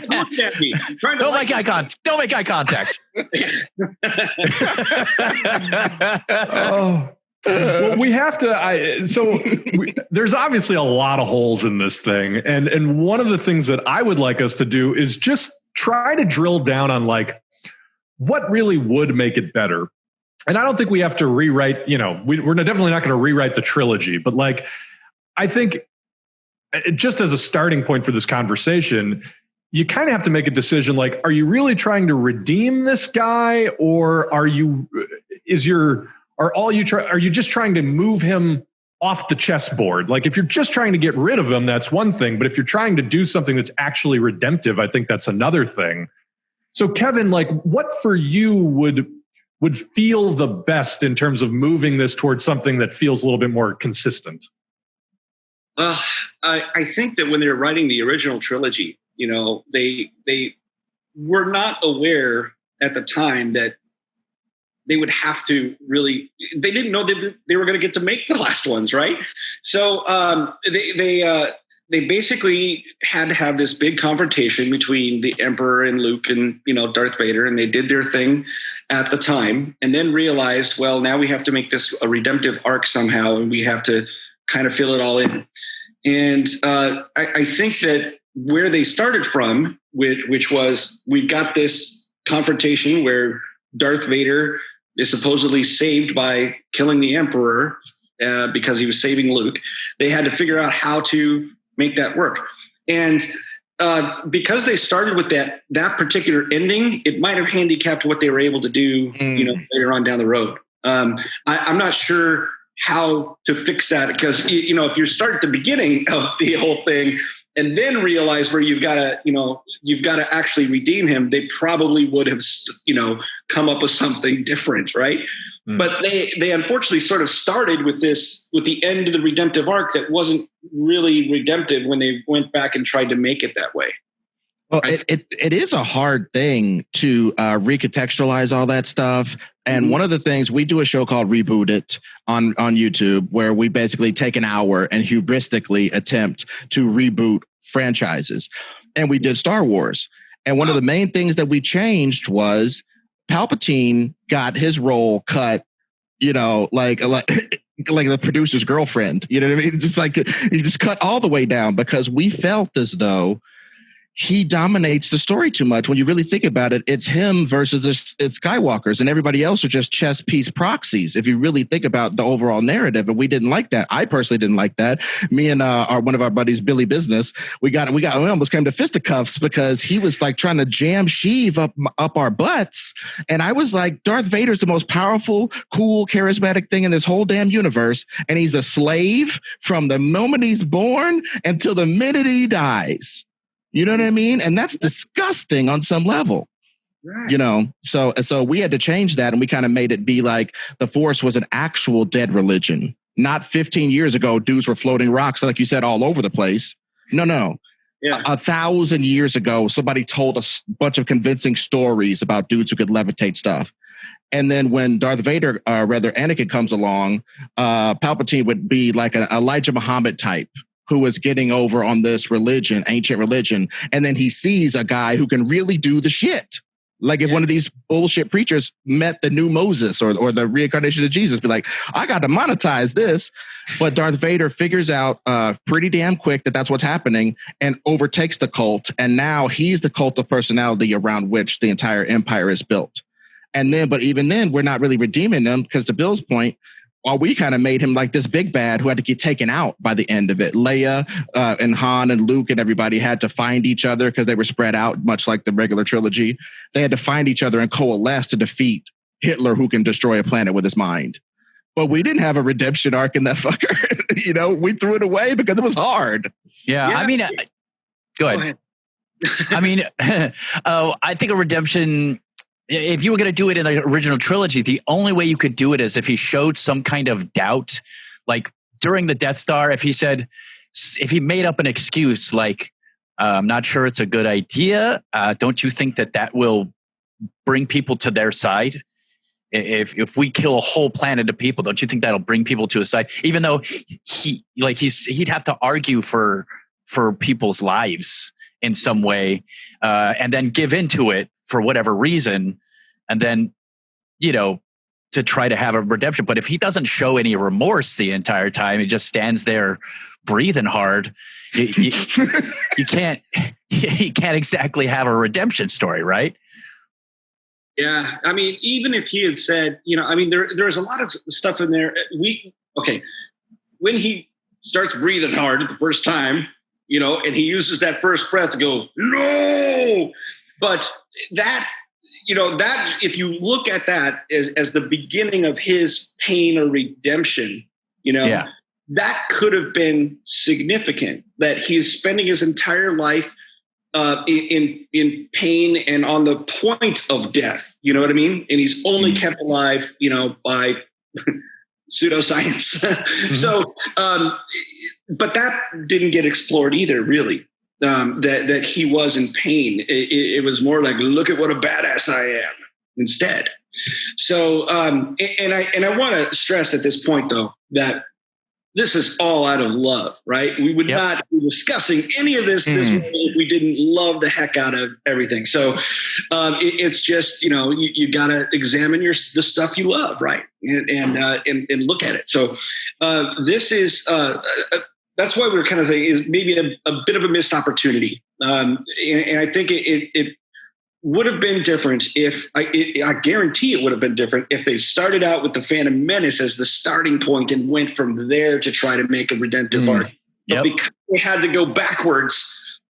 Look at me. Don't make eye contact. Oh. Well, we have to. There's obviously a lot of holes in this thing, and one of the things that I would like us to do is just try to drill down on what really would make it better. And I don't think we have to rewrite, we're definitely not going to rewrite the trilogy, but I think just as a starting point for this conversation, you kind of have to make a decision. Are you really trying to redeem this guy, or are you just trying to move him off the chessboard? If you're just trying to get rid of him, that's one thing. But if you're trying to do something that's actually redemptive, I think that's another thing. So Kevin, what for you would feel the best in terms of moving this towards something that feels a little bit more consistent? I think that when they were writing the original trilogy, they were not aware at the time that they would have to really, they didn't know that they were going to get to make the last ones, right? So they basically had to have this big confrontation between the Emperor and Luke and, Darth Vader, and they did their thing at the time, and then realized, well, now we have to make this a redemptive arc somehow, and we have to kind of fill it all in. And I think that where they started from, which was, we've got this confrontation where Darth Vader is supposedly saved by killing the Emperor because he was saving Luke. They had to figure out how to make that work. And because they started with that particular ending, it might have handicapped what they were able to do, later on down the road. I'm not sure how to fix that, because, if you start at the beginning of the whole thing and then realize where you've got to actually redeem him, they probably would have, come up with something different, right? But they unfortunately sort of started with the end of the redemptive arc that wasn't really redemptive when they went back and tried to make it that way. Well, it is a hard thing to recontextualize all that stuff. And one of the things, we do a show called Reboot It on YouTube, where we basically take an hour and hubristically attempt to reboot franchises. And we did Star Wars. And one of the main things that we changed was Palpatine got his role cut, like the producer's girlfriend. You know what I mean? Just like he just cut all the way down because we felt as though he dominates the story too much. When you really think about it, it's him versus it's Skywalkers, and everybody else are just chess piece proxies. If you really think about the overall narrative, and we didn't like that. I personally didn't like that. Me and one of our buddies, Billy Business, we almost came to fisticuffs because he was like trying to jam Sheev up our butts, and I was like, Darth Vader's the most powerful, cool, charismatic thing in this whole damn universe, and he's a slave from the moment he's born until the minute he dies. You know what I mean? And that's disgusting on some level, right. So we had to change that, and we kind of made it be like the Force was an actual dead religion. Not 15 years ago, dudes were floating rocks, like you said, all over the place. No. Yeah. 1,000 years ago, somebody told a bunch of convincing stories about dudes who could levitate stuff. And then when Darth Vader, Anakin comes along, Palpatine would be like an Elijah Muhammad type, who was getting over on this religion, ancient religion. And then he sees a guy who can really do the shit. Like if one of these bullshit preachers met the new Moses or the reincarnation of Jesus, be like, I got to monetize this. But Darth Vader figures out pretty damn quick that that's what's happening and overtakes the cult. And now he's the cult of personality around which the entire empire is built. But even then, we're not really redeeming them because, to Bill's point, we kind of made him like this big bad who had to get taken out by the end of it. Leia and Han and Luke and everybody had to find each other because they were spread out, much like the regular trilogy. They had to find each other and coalesce to defeat Hitler, who can destroy a planet with his mind. But we didn't have a redemption arc in that fucker. We threw it away because it was hard. Yeah. I mean, go ahead. I mean, I think a redemption... If you were going to do it in the original trilogy, the only way you could do it is if he showed some kind of doubt, like during the Death Star, if he made up an excuse, like, I'm not sure it's a good idea. Don't you think that will bring people to their side? If we kill a whole planet of people, don't you think that'll bring people to his side? Even though he'd have to argue for people's lives in some way, and then give into it for whatever reason, and then, to try to have a redemption. But if he doesn't show any remorse the entire time, he just stands there breathing hard, you can't exactly have a redemption story, right? Yeah. I mean, even if he had said, there's a lot of stuff in there. When he starts breathing hard at the first time, and he uses that first breath to go, no, but that if you look at that as the beginning of his pain or redemption, that could have been significant, that he's spending his entire life in pain and on the point of death. You know what I mean? And he's only kept alive, by pseudoscience. So, but that didn't get explored either, really. That he was in pain. It was more like, look at what a badass I am instead. So, and I want to stress at this point, though, that this is all out of love, right? We would not be discussing any of this way if we didn't love the heck out of everything. So it's just, you got to examine the stuff you love, right? And look at it. So this is... that's why we were kind of saying is maybe a bit of a missed opportunity. And I think it would have been different I guarantee it would have been different if they started out with the Phantom Menace as the starting point and went from there to try to make a redemptive arc. But because they had to go backwards,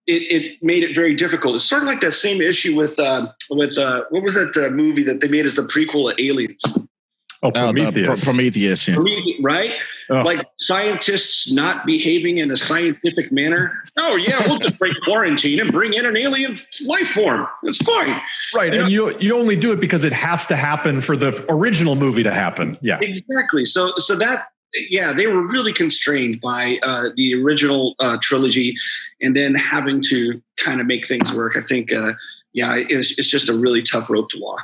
it made it very difficult. It's sort of like that same issue with what was that movie that they made as the prequel of Aliens? Oh, Prometheus. Prometheus, yeah. Right? Like scientists not behaving in a scientific manner. Oh yeah, we'll just break quarantine and bring in an alien life form. It's fine. Right. And you only do it because it has to happen for the original movie to happen. Yeah, exactly. So that, yeah, they were really constrained by the original trilogy, and then having to kind of make things work. I think, it's just a really tough rope to walk.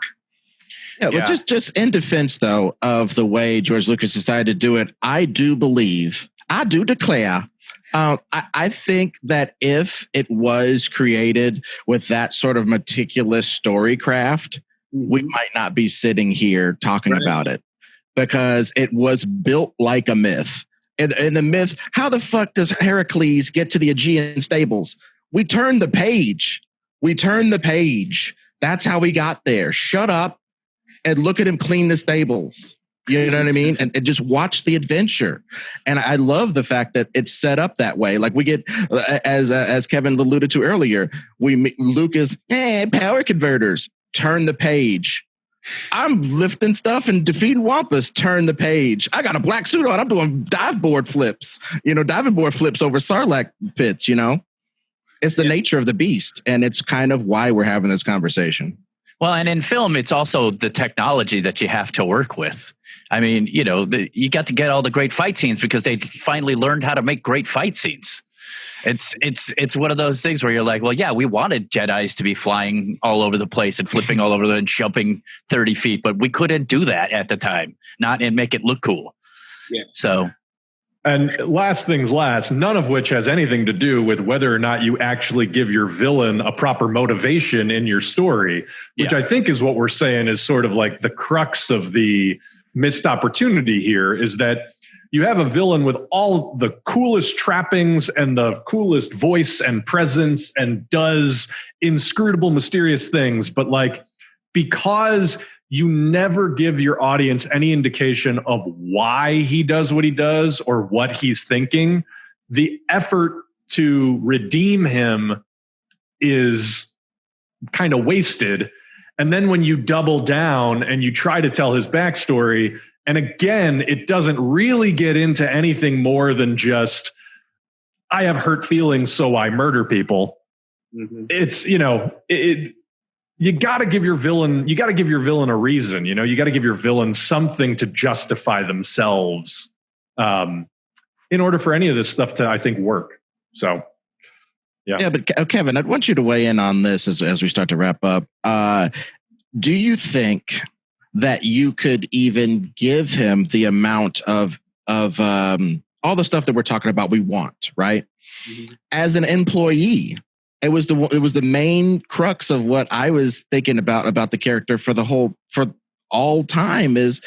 Yeah, but just in defense, though, of the way George Lucas decided to do it, I do declare, I think that if it was created with that sort of meticulous story craft, we might not be sitting here talking about it, because it was built like a myth. And the myth, how the fuck does Heracles get to the Aegean stables? We turned the page. That's how we got there. Shut up and look at him clean the stables. You know what I mean? And just watch the adventure. And I love the fact that it's set up that way. Like we get, as Kevin alluded to earlier, Luke is, power converters. Turn the page. I'm lifting stuff and defeating Wampus. Turn the page. I got a black suit on. I'm doing diving board flips over Sarlacc pits, It's the nature of the beast. And it's kind of why we're having this conversation. Well, and in film, it's also the technology that you have to work with. I mean, you got to get all the great fight scenes because they finally learned how to make great fight scenes. It's one of those things where you're like, well, yeah, we wanted Jedis to be flying all over the place and flipping all over and jumping 30 feet, but we couldn't do that at the time, not and make it look cool. Yeah. So. And last things last, none of which has anything to do with whether or not you actually give your villain a proper motivation in your story, which I think is what we're saying is sort of like the crux of the missed opportunity here, is that you have a villain with all the coolest trappings and the coolest voice and presence and does inscrutable, mysterious things. But because you never give your audience any indication of why he does what he does or what he's thinking, the effort to redeem him is kind of wasted. And then when you double down and you try to tell his backstory, and again, it doesn't really get into anything more than just, I have hurt feelings, so I murder people. Mm-hmm. It's, you got to give your villain a reason, you got to give your villain something to justify themselves in order for any of this stuff to, I think, work. So, yeah. Yeah, but Kevin, I want you to weigh in on this as we start to wrap up. Do you think that you could even give him the amount of all the stuff that we're talking about we want, right? Mm-hmm. As an employee, it was the main crux of what I was thinking about the character for all time is,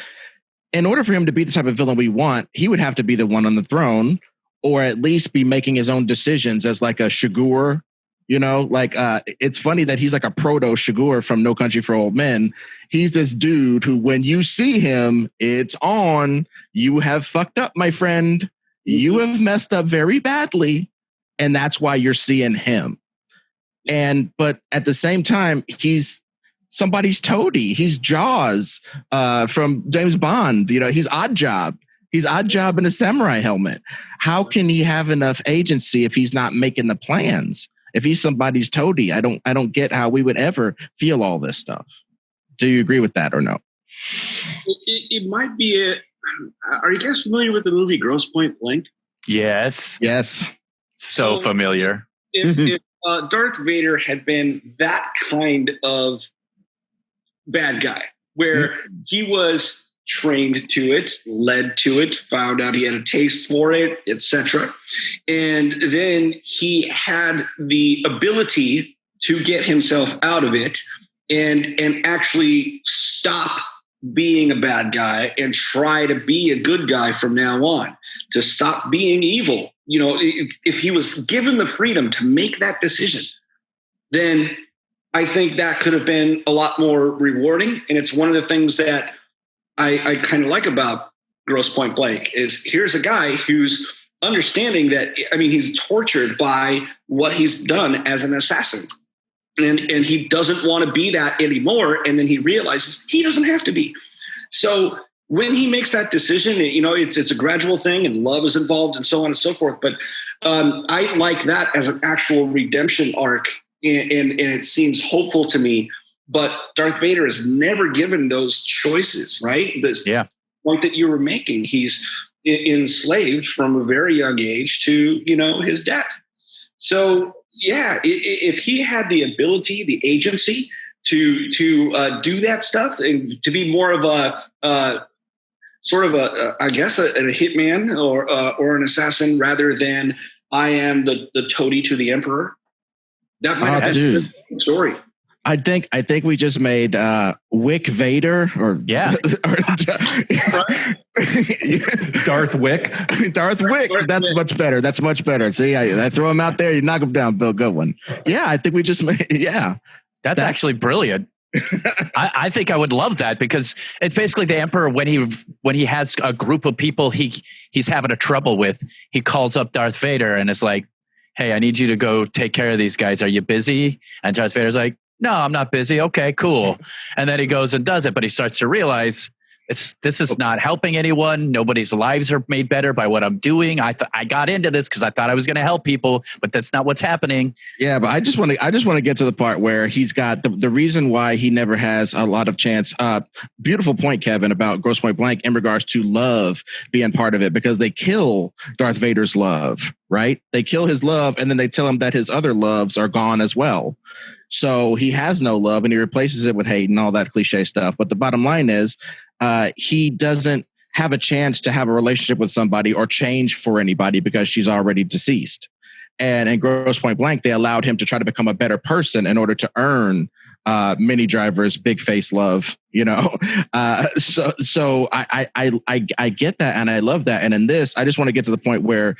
in order for him to be the type of villain we want, he would have to be the one on the throne, or at least be making his own decisions as like a Shigur. It's funny that he's like a proto Shigur from No Country for Old Men. He's this dude who, when you see him, it's on. You have fucked up, my friend. You have messed up very badly. And that's why you're seeing him. But at the same time, he's somebody's toady. He's Jaws from James Bond. He's Odd Job. He's Odd Job in a samurai helmet. How can he have enough agency if he's not making the plans? If he's somebody's toady, I don't get how we would ever feel all this stuff. Do you agree with that or no? It might be are you guys familiar with the movie Grosse Pointe Blank? Yes. So familiar. If Darth Vader had been that kind of bad guy, where he was trained to it, led to it, found out he had a taste for it, etc. And then he had the ability to get himself out of it and actually stop being a bad guy and try to be a good guy from now on, to stop being evil. If he was given the freedom to make that decision, then I think that could have been a lot more rewarding. And it's one of the things that I kind of like about Grosse Pointe Blank is, here's a guy who's understanding that, he's tortured by what he's done as an assassin. And he doesn't want to be that anymore. And then he realizes he doesn't have to be. So when he makes that decision, it's a gradual thing, and love is involved, and so on and so forth. But I like that as an actual redemption arc, and it seems hopeful to me. But Darth Vader is never given those choices, right? This point that you were making, he's enslaved from a very young age to his death. So if he had the ability, the agency to do that stuff, and to be more of a sort of a hitman or an assassin, rather than I am the toady to the emperor, that might have been a story. I think we just made Wick Vader or Darth Wick. Darth Wick. That's much better. That's much better. See, I throw him out there, you knock him down, Bill. Good one. Yeah, I think we just made. Yeah, that's actually brilliant. I think I would love that, because it's basically the emperor when he has a group of people he's having a trouble with. He calls up Darth Vader and is like, "Hey, I need you to go take care of these guys. Are you busy?" And Darth Vader's like, "No, I'm not busy." "Okay, cool." And then he goes and does it, but he starts to realize this is not helping anyone. Nobody's lives are made better by what I'm doing. I got into this because I thought I was going to help people, but that's not what's happening. Yeah, but I just want to get to the part where he's got the reason why he never has a lot of chance. Beautiful point, Kevin, about Grosse Point Blank in regards to love being part of it, because they kill Darth Vader's love, right? They kill his love, and then they tell him that his other loves are gone as well. So he has no love, and he replaces it with hate and all that cliche stuff. But the bottom line is, he doesn't have a chance to have a relationship with somebody or change for anybody because she's already deceased. And in Grosse Point Blank, they allowed him to try to become a better person in order to earn Mini Driver's big face love, So I get that, and I love that. And in this, I just want to get to the point where,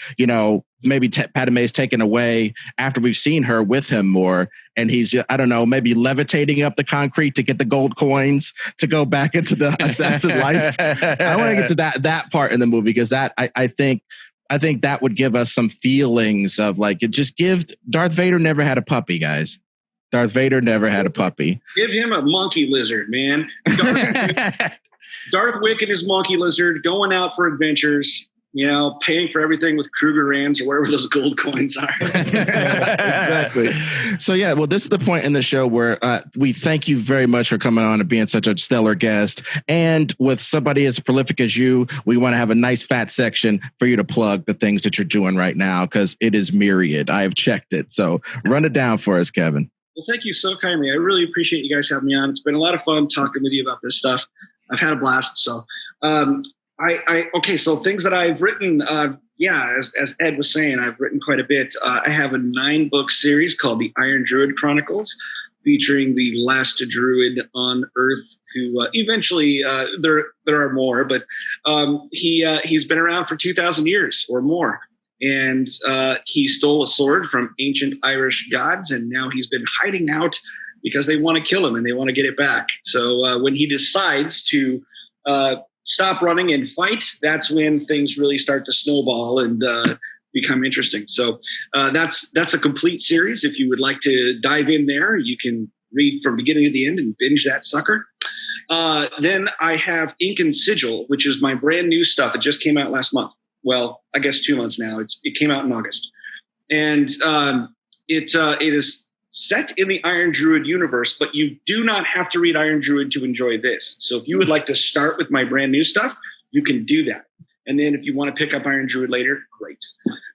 maybe Padme is taken away after we've seen her with him more, and he's, I don't know, maybe levitating up the concrete to get the gold coins to go back into the assassin life. I want to get to that part in the movie, because that I think that would give us some feelings of like, Darth Vader never had a puppy, guys. Darth Vader never had a puppy. Give him a monkey lizard, man. Darth Wick and his monkey lizard going out for adventures, paying for everything with Kruger Rands or wherever those gold coins are. Exactly. So, yeah, well, this is the point in the show where we thank you very much for coming on and being such a stellar guest. And with somebody as prolific as you, we want to have a nice fat section for you to plug the things that you're doing right now, because it is myriad. I have checked it. So run it down for us, Kevin. Well, thank you so kindly. I really appreciate you guys having me on. It's been a lot of fun talking with you about this stuff. I've had a blast. So, so things that I've written, as Ed was saying, I've written quite a bit. I have a 9-book series called the Iron Druid Chronicles, featuring the last Druid on Earth, who eventually there are more, but he's been around for 2,000 years or more. And he stole a sword from ancient Irish gods, and now he's been hiding out because they want to kill him and they want to get it back. So when he decides to stop running and fight, that's when things really start to snowball and become interesting. So that's a complete series. If you would like to dive in there, you can read from beginning to the end and binge that sucker. Then I have Ink and Sigil, which is my brand new stuff. It just came out last month. Well, I guess 2 months now. It came out in August. And it is set in the Iron Druid universe, but you do not have to read Iron Druid to enjoy this. So if you would like to start with my brand new stuff, you can do that. And then if you want to pick up Iron Druid later, great.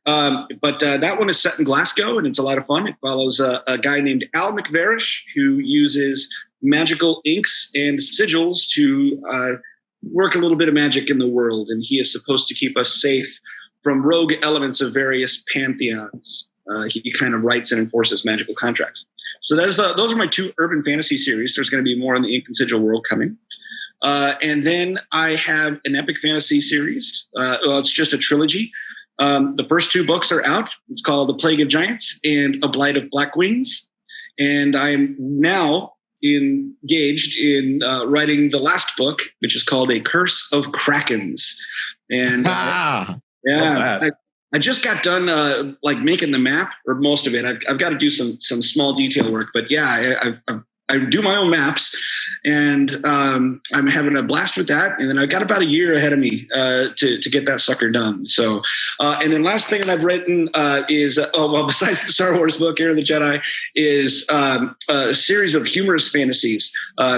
But that one is set in Glasgow, and it's a lot of fun. It follows a guy named Al McVarish, who uses magical inks and sigils to work a little bit of magic in the world, and he is supposed to keep us safe from rogue elements of various pantheons. He kind of writes and enforces magical contracts. So those are my 2 urban fantasy series. There's going to be more in the Ink and Sigil world coming. And then I have an epic fantasy series. It's just a trilogy. The first 2 books are out. It's called The Plague of Giants and A Blight of Black Wings. And I'm now engaged in writing the last book, which is called A Curse of Krakens. And I just got done making the map, or most of it. I've got to do some small detail work, but yeah, I do my own maps, and I'm having a blast with that. And then I've got about a year ahead of me to get that sucker done. So, and then last thing that I've written is, besides the Star Wars book, Heir of the Jedi, is a series of humorous fantasies,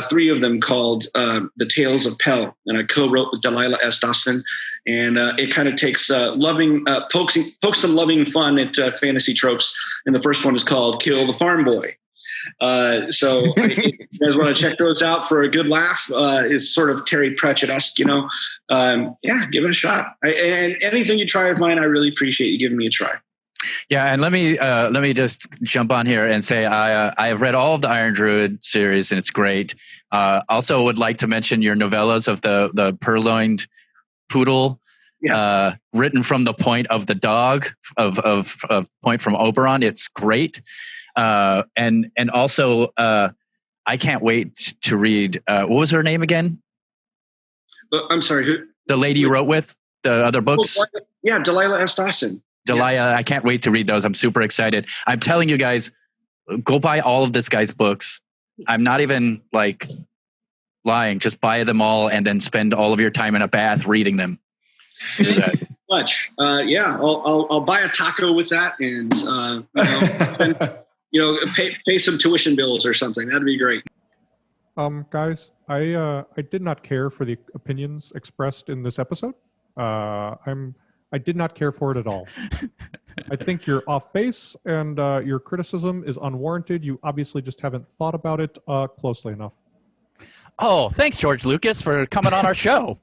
3 of them called The Tales of Pell, and I co-wrote with Delilah S. Dawson. And it kind of takes pokes some loving fun at fantasy tropes. And the first one is called Kill the Farm Boy. So if you guys want to check those out for a good laugh, is sort of Terry Pratchett-esque, give it a shot. And anything you try of mine, I really appreciate you giving me a try. Yeah, and let me just jump on here and say I have read all of the Iron Druid series, and it's great. Also, would like to mention your novellas of the purloined poodle. Yes. Written from the point of the dog of point from Oberon. It's great. And also, I can't wait to read. What was her name again? I'm sorry. Who? The lady you wrote with the other books. Yeah, Delilah S. Dawson. Delilah, yes. I can't wait to read those. I'm super excited. I'm telling you guys, go buy all of this guy's books. I'm not even lying. Just buy them all and then spend all of your time in a bath reading them. Much. I'll buy a taco with that and pay some tuition bills or something. That'd be great. Guys, I did not care for the opinions expressed in this episode. I did not care for it at all. I think you're off base and your criticism is unwarranted. You obviously just haven't thought about it closely enough. Oh, thanks, George Lucas, for coming on our show.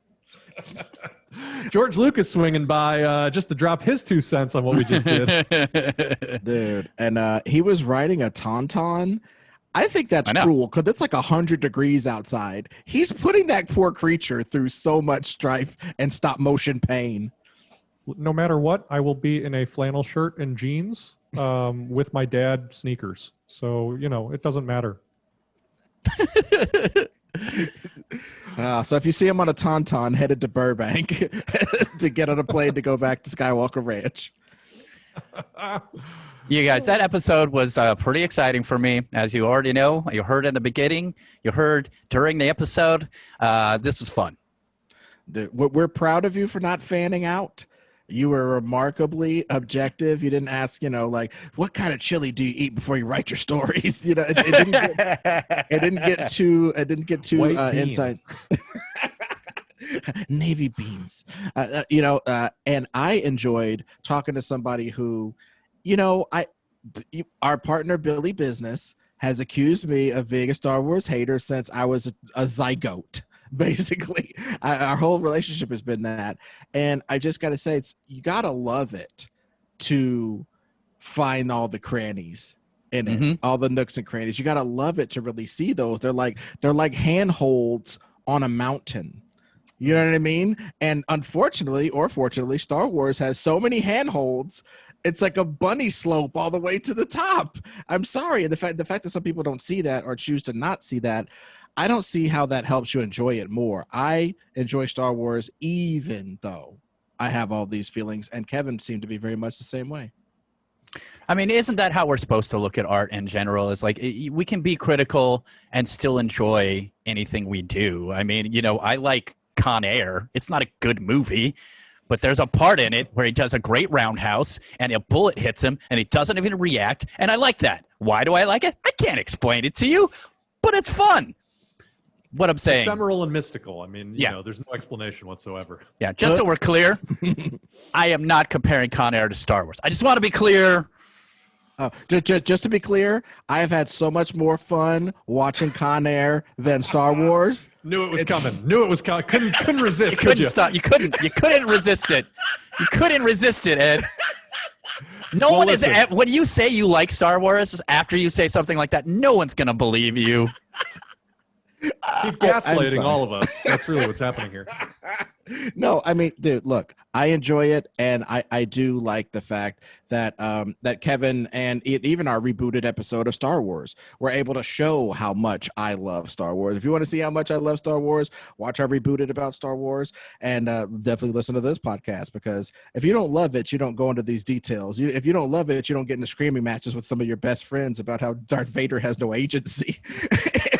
George Lucas swinging by just to drop his 2 cents on what we just did. Dude, and he was riding a tauntaun. I think that's cruel because it's like 100 degrees outside. He's putting that poor creature through so much strife and stop motion pain. No matter what, I will be in a flannel shirt and jeans with my dad sneakers. So, it doesn't matter. So if you see him on a tauntaun headed to Burbank to get on a plane to go back to Skywalker Ranch. You guys, that episode was pretty exciting for me. As you already know, you heard in the beginning, you heard during the episode. This was fun. Dude, we're proud of you for not fanning out. You were remarkably objective. You didn't ask, what kind of chili do you eat before you write your stories? It didn't get too inside. Navy beans, and I enjoyed talking to somebody who, our partner Billy Business has accused me of being a Star Wars hater since I was a zygote. Basically, our whole relationship has been that. And I just got to say, you got to love it to find all the crannies in it, all the nooks and crannies. You got to love it to really see those. They're like handholds on a mountain. You know what I mean? And unfortunately, or fortunately, Star Wars has so many handholds. It's like a bunny slope all the way to the top. I'm sorry. And the fact that some people don't see that or choose to not see that, I don't see how that helps you enjoy it more. I enjoy Star Wars even though I have all these feelings, and Kevin seemed to be very much the same way. I mean, isn't that how we're supposed to look at art in general? Is like we can be critical and still enjoy anything we do. I mean, I like Con Air. It's not a good movie, but there's a part in it where he does a great roundhouse and a bullet hits him and he doesn't even react, and I like that. Why do I like it? I can't explain it to you, but it's fun. What I'm saying. Ephemeral and mystical. I mean, there's no explanation whatsoever. Yeah, just so we're clear, I am not comparing Con Air to Star Wars. I just want to be clear. Just to be clear, I have had so much more fun watching Con Air than Star Wars. Knew it was coming. Knew it was coming. Couldn't resist. You couldn't stop. You couldn't resist it. You couldn't resist it, Ed. No one is. When you say you like Star Wars, after you say something like that, no one's gonna believe you. Keep gaslighting all of us. That's really what's happening here. No, I mean, dude, look, I enjoy it, and I do like the fact that that Kevin and even our rebooted episode of Star Wars were able to show how much I love Star Wars. If you want to see how much I love Star Wars, watch our rebooted about Star Wars, and definitely listen to this podcast, because if you don't love it, you don't go into these details. If you don't love it, you don't get into screaming matches with some of your best friends about how Darth Vader has no agency.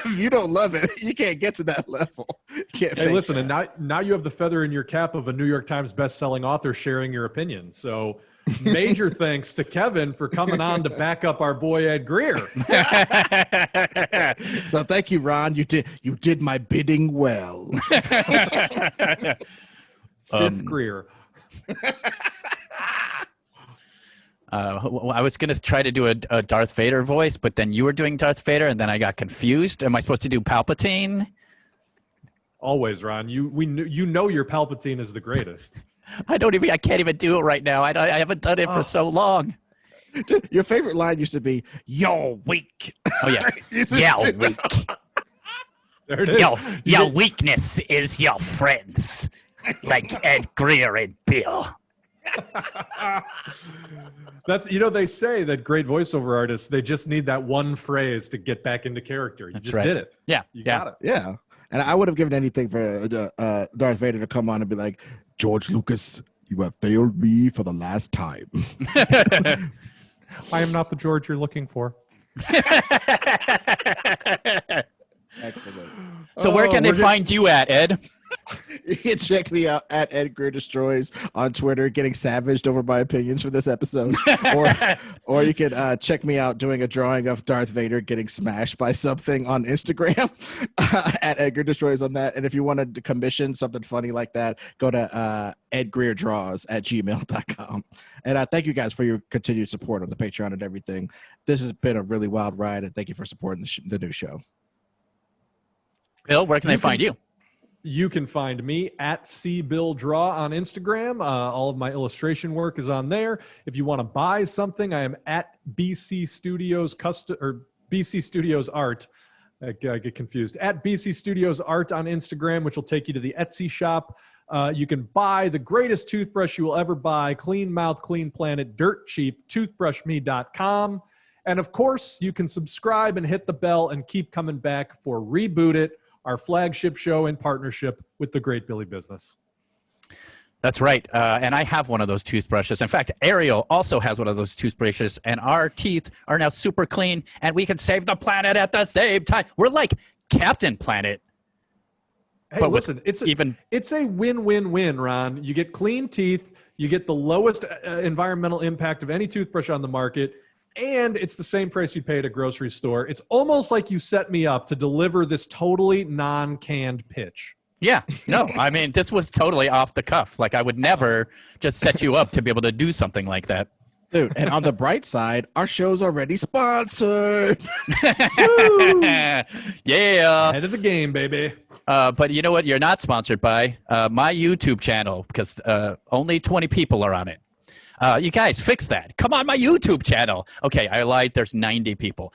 If you don't love it, you can't get to that level. Hey, listen, and now you have the feather in your cap of a New York Times best-selling author sharing your opinion. So major thanks to Kevin for coming on to back up our boy Ed Greer. So thank you, Ron. You did my bidding well. Sith Greer. I was going to try to do a Darth Vader voice, but then you were doing Darth Vader, and then I got confused. Am I supposed to do Palpatine? Always, Ron. You know your Palpatine is the greatest. I can't even do it right now. I haven't done it for so long. Dude, your favorite line used to be "You're weak." Oh yeah, you're weak. There it is. Your weakness is your friends, like Ed Greer and Bill. That's they say that great voiceover artists, they just need that one phrase to get back into character. You just did it. Yeah, you got it. Yeah. And I would have given anything for Darth Vader to come on and be like, "George Lucas, you have failed me for the last time." I am not the George you're looking for. Excellent. So where can they find you at, Ed? You can check me out at Ed Greer Destroys on Twitter, getting savaged over my opinions for this episode. or you can check me out doing a drawing of Darth Vader getting smashed by something on Instagram at Ed Greer Destroys on that. And if you want to commission something funny like that, go to edgreerdraws@gmail.com. And thank you guys for your continued support on the Patreon and everything. This has been a really wild ride, and thank you for supporting the new show. Bill, where can they find you? You can find me at CBillDraw on Instagram. All of my illustration work is on there. If you want to buy something, I am at BC Studios BC Studios Art. I get confused. At BC Studios Art on Instagram, which will take you to the Etsy shop. You can buy the greatest toothbrush you will ever buy, Clean Mouth, Clean Planet, dirt cheap, toothbrushme.com. And of course, you can subscribe and hit the bell and keep coming back for Reboot It, our flagship show in partnership with the Great Billy Business. That's right. And I have one of those toothbrushes. In fact, Ariel also has one of those toothbrushes, and our teeth are now super clean, and we can save the planet at the same time. We're like Captain Planet. Hey, listen, it's a win-win-win, Ron. You get clean teeth, you get the lowest environmental impact of any toothbrush on the market, and it's the same price you pay at a grocery store. It's almost like you set me up to deliver this totally non-canned pitch. Yeah, no, I mean, this was totally off the cuff. Like, I would never just set you up to be able to do something like that. Dude, and on the bright side, our show's already sponsored. Yeah. Head of the game, baby. But you know what? You're not sponsored by my YouTube channel, because only 20 people are on it. You guys, fix that. Come on my YouTube channel. Okay, I lied. There's 90 people.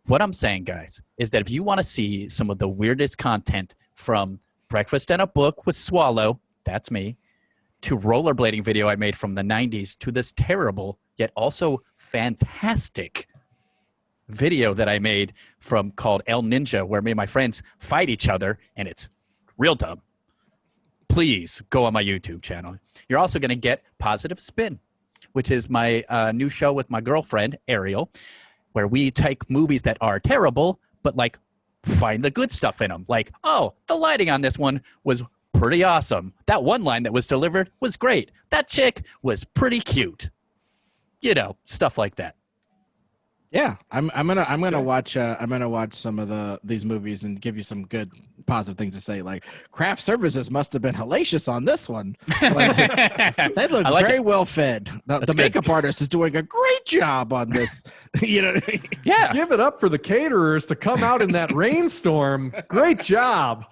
What I'm saying, guys, is that if you want to see some of the weirdest content, from Breakfast and a Book with Swallow, that's me, to rollerblading video I made from the 90s, to this terrible yet also fantastic video that I made called El Ninja, where me and my friends fight each other, and it's real dumb, please go on my YouTube channel. You're also going to get Positive Spin, which is my new show with my girlfriend, Ariel, where we take movies that are terrible, but like find the good stuff in them. Like, oh, the lighting on this one was pretty awesome. That one line that was delivered was great. That chick was pretty cute. You know, stuff like that. Yeah, I'm gonna watch some of these movies and give you some good positive things to say. Like, craft services must have been hellacious on this one. Like, they look very well fed. The makeup artist is doing a great job on this. You know what I mean? Yeah, give it up for the caterers to come out in that rainstorm. Great job.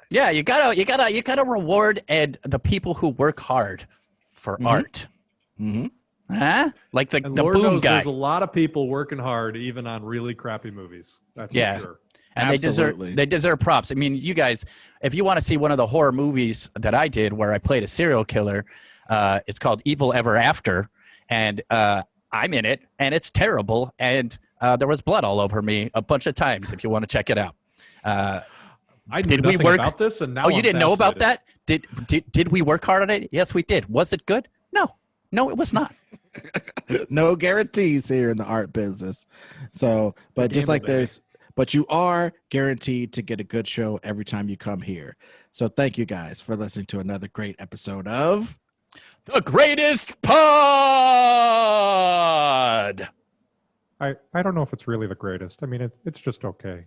Yeah, you gotta reward the people who work hard for art. Mm-hmm. Huh? Like the Lord boom knows guy. There's a lot of people working hard, even on really crappy movies. That's for sure. And Absolutely. they deserve props. I mean, you guys, if you want to see one of the horror movies that I did where I played a serial killer, it's called Evil Ever After, and I'm in it, and it's terrible, and there was blood all over me a bunch of times. If you want to check it out. I knew nothing about this, and now you didn't know about that? Did we work hard on it? Yes, we did. Was it good? No, it was not. No guarantees here in the art business. So, but just like but you are guaranteed to get a good show every time you come here. So thank you guys for listening to another great episode of The Greatest Pod. I don't know if it's really the greatest. I mean, it's just okay.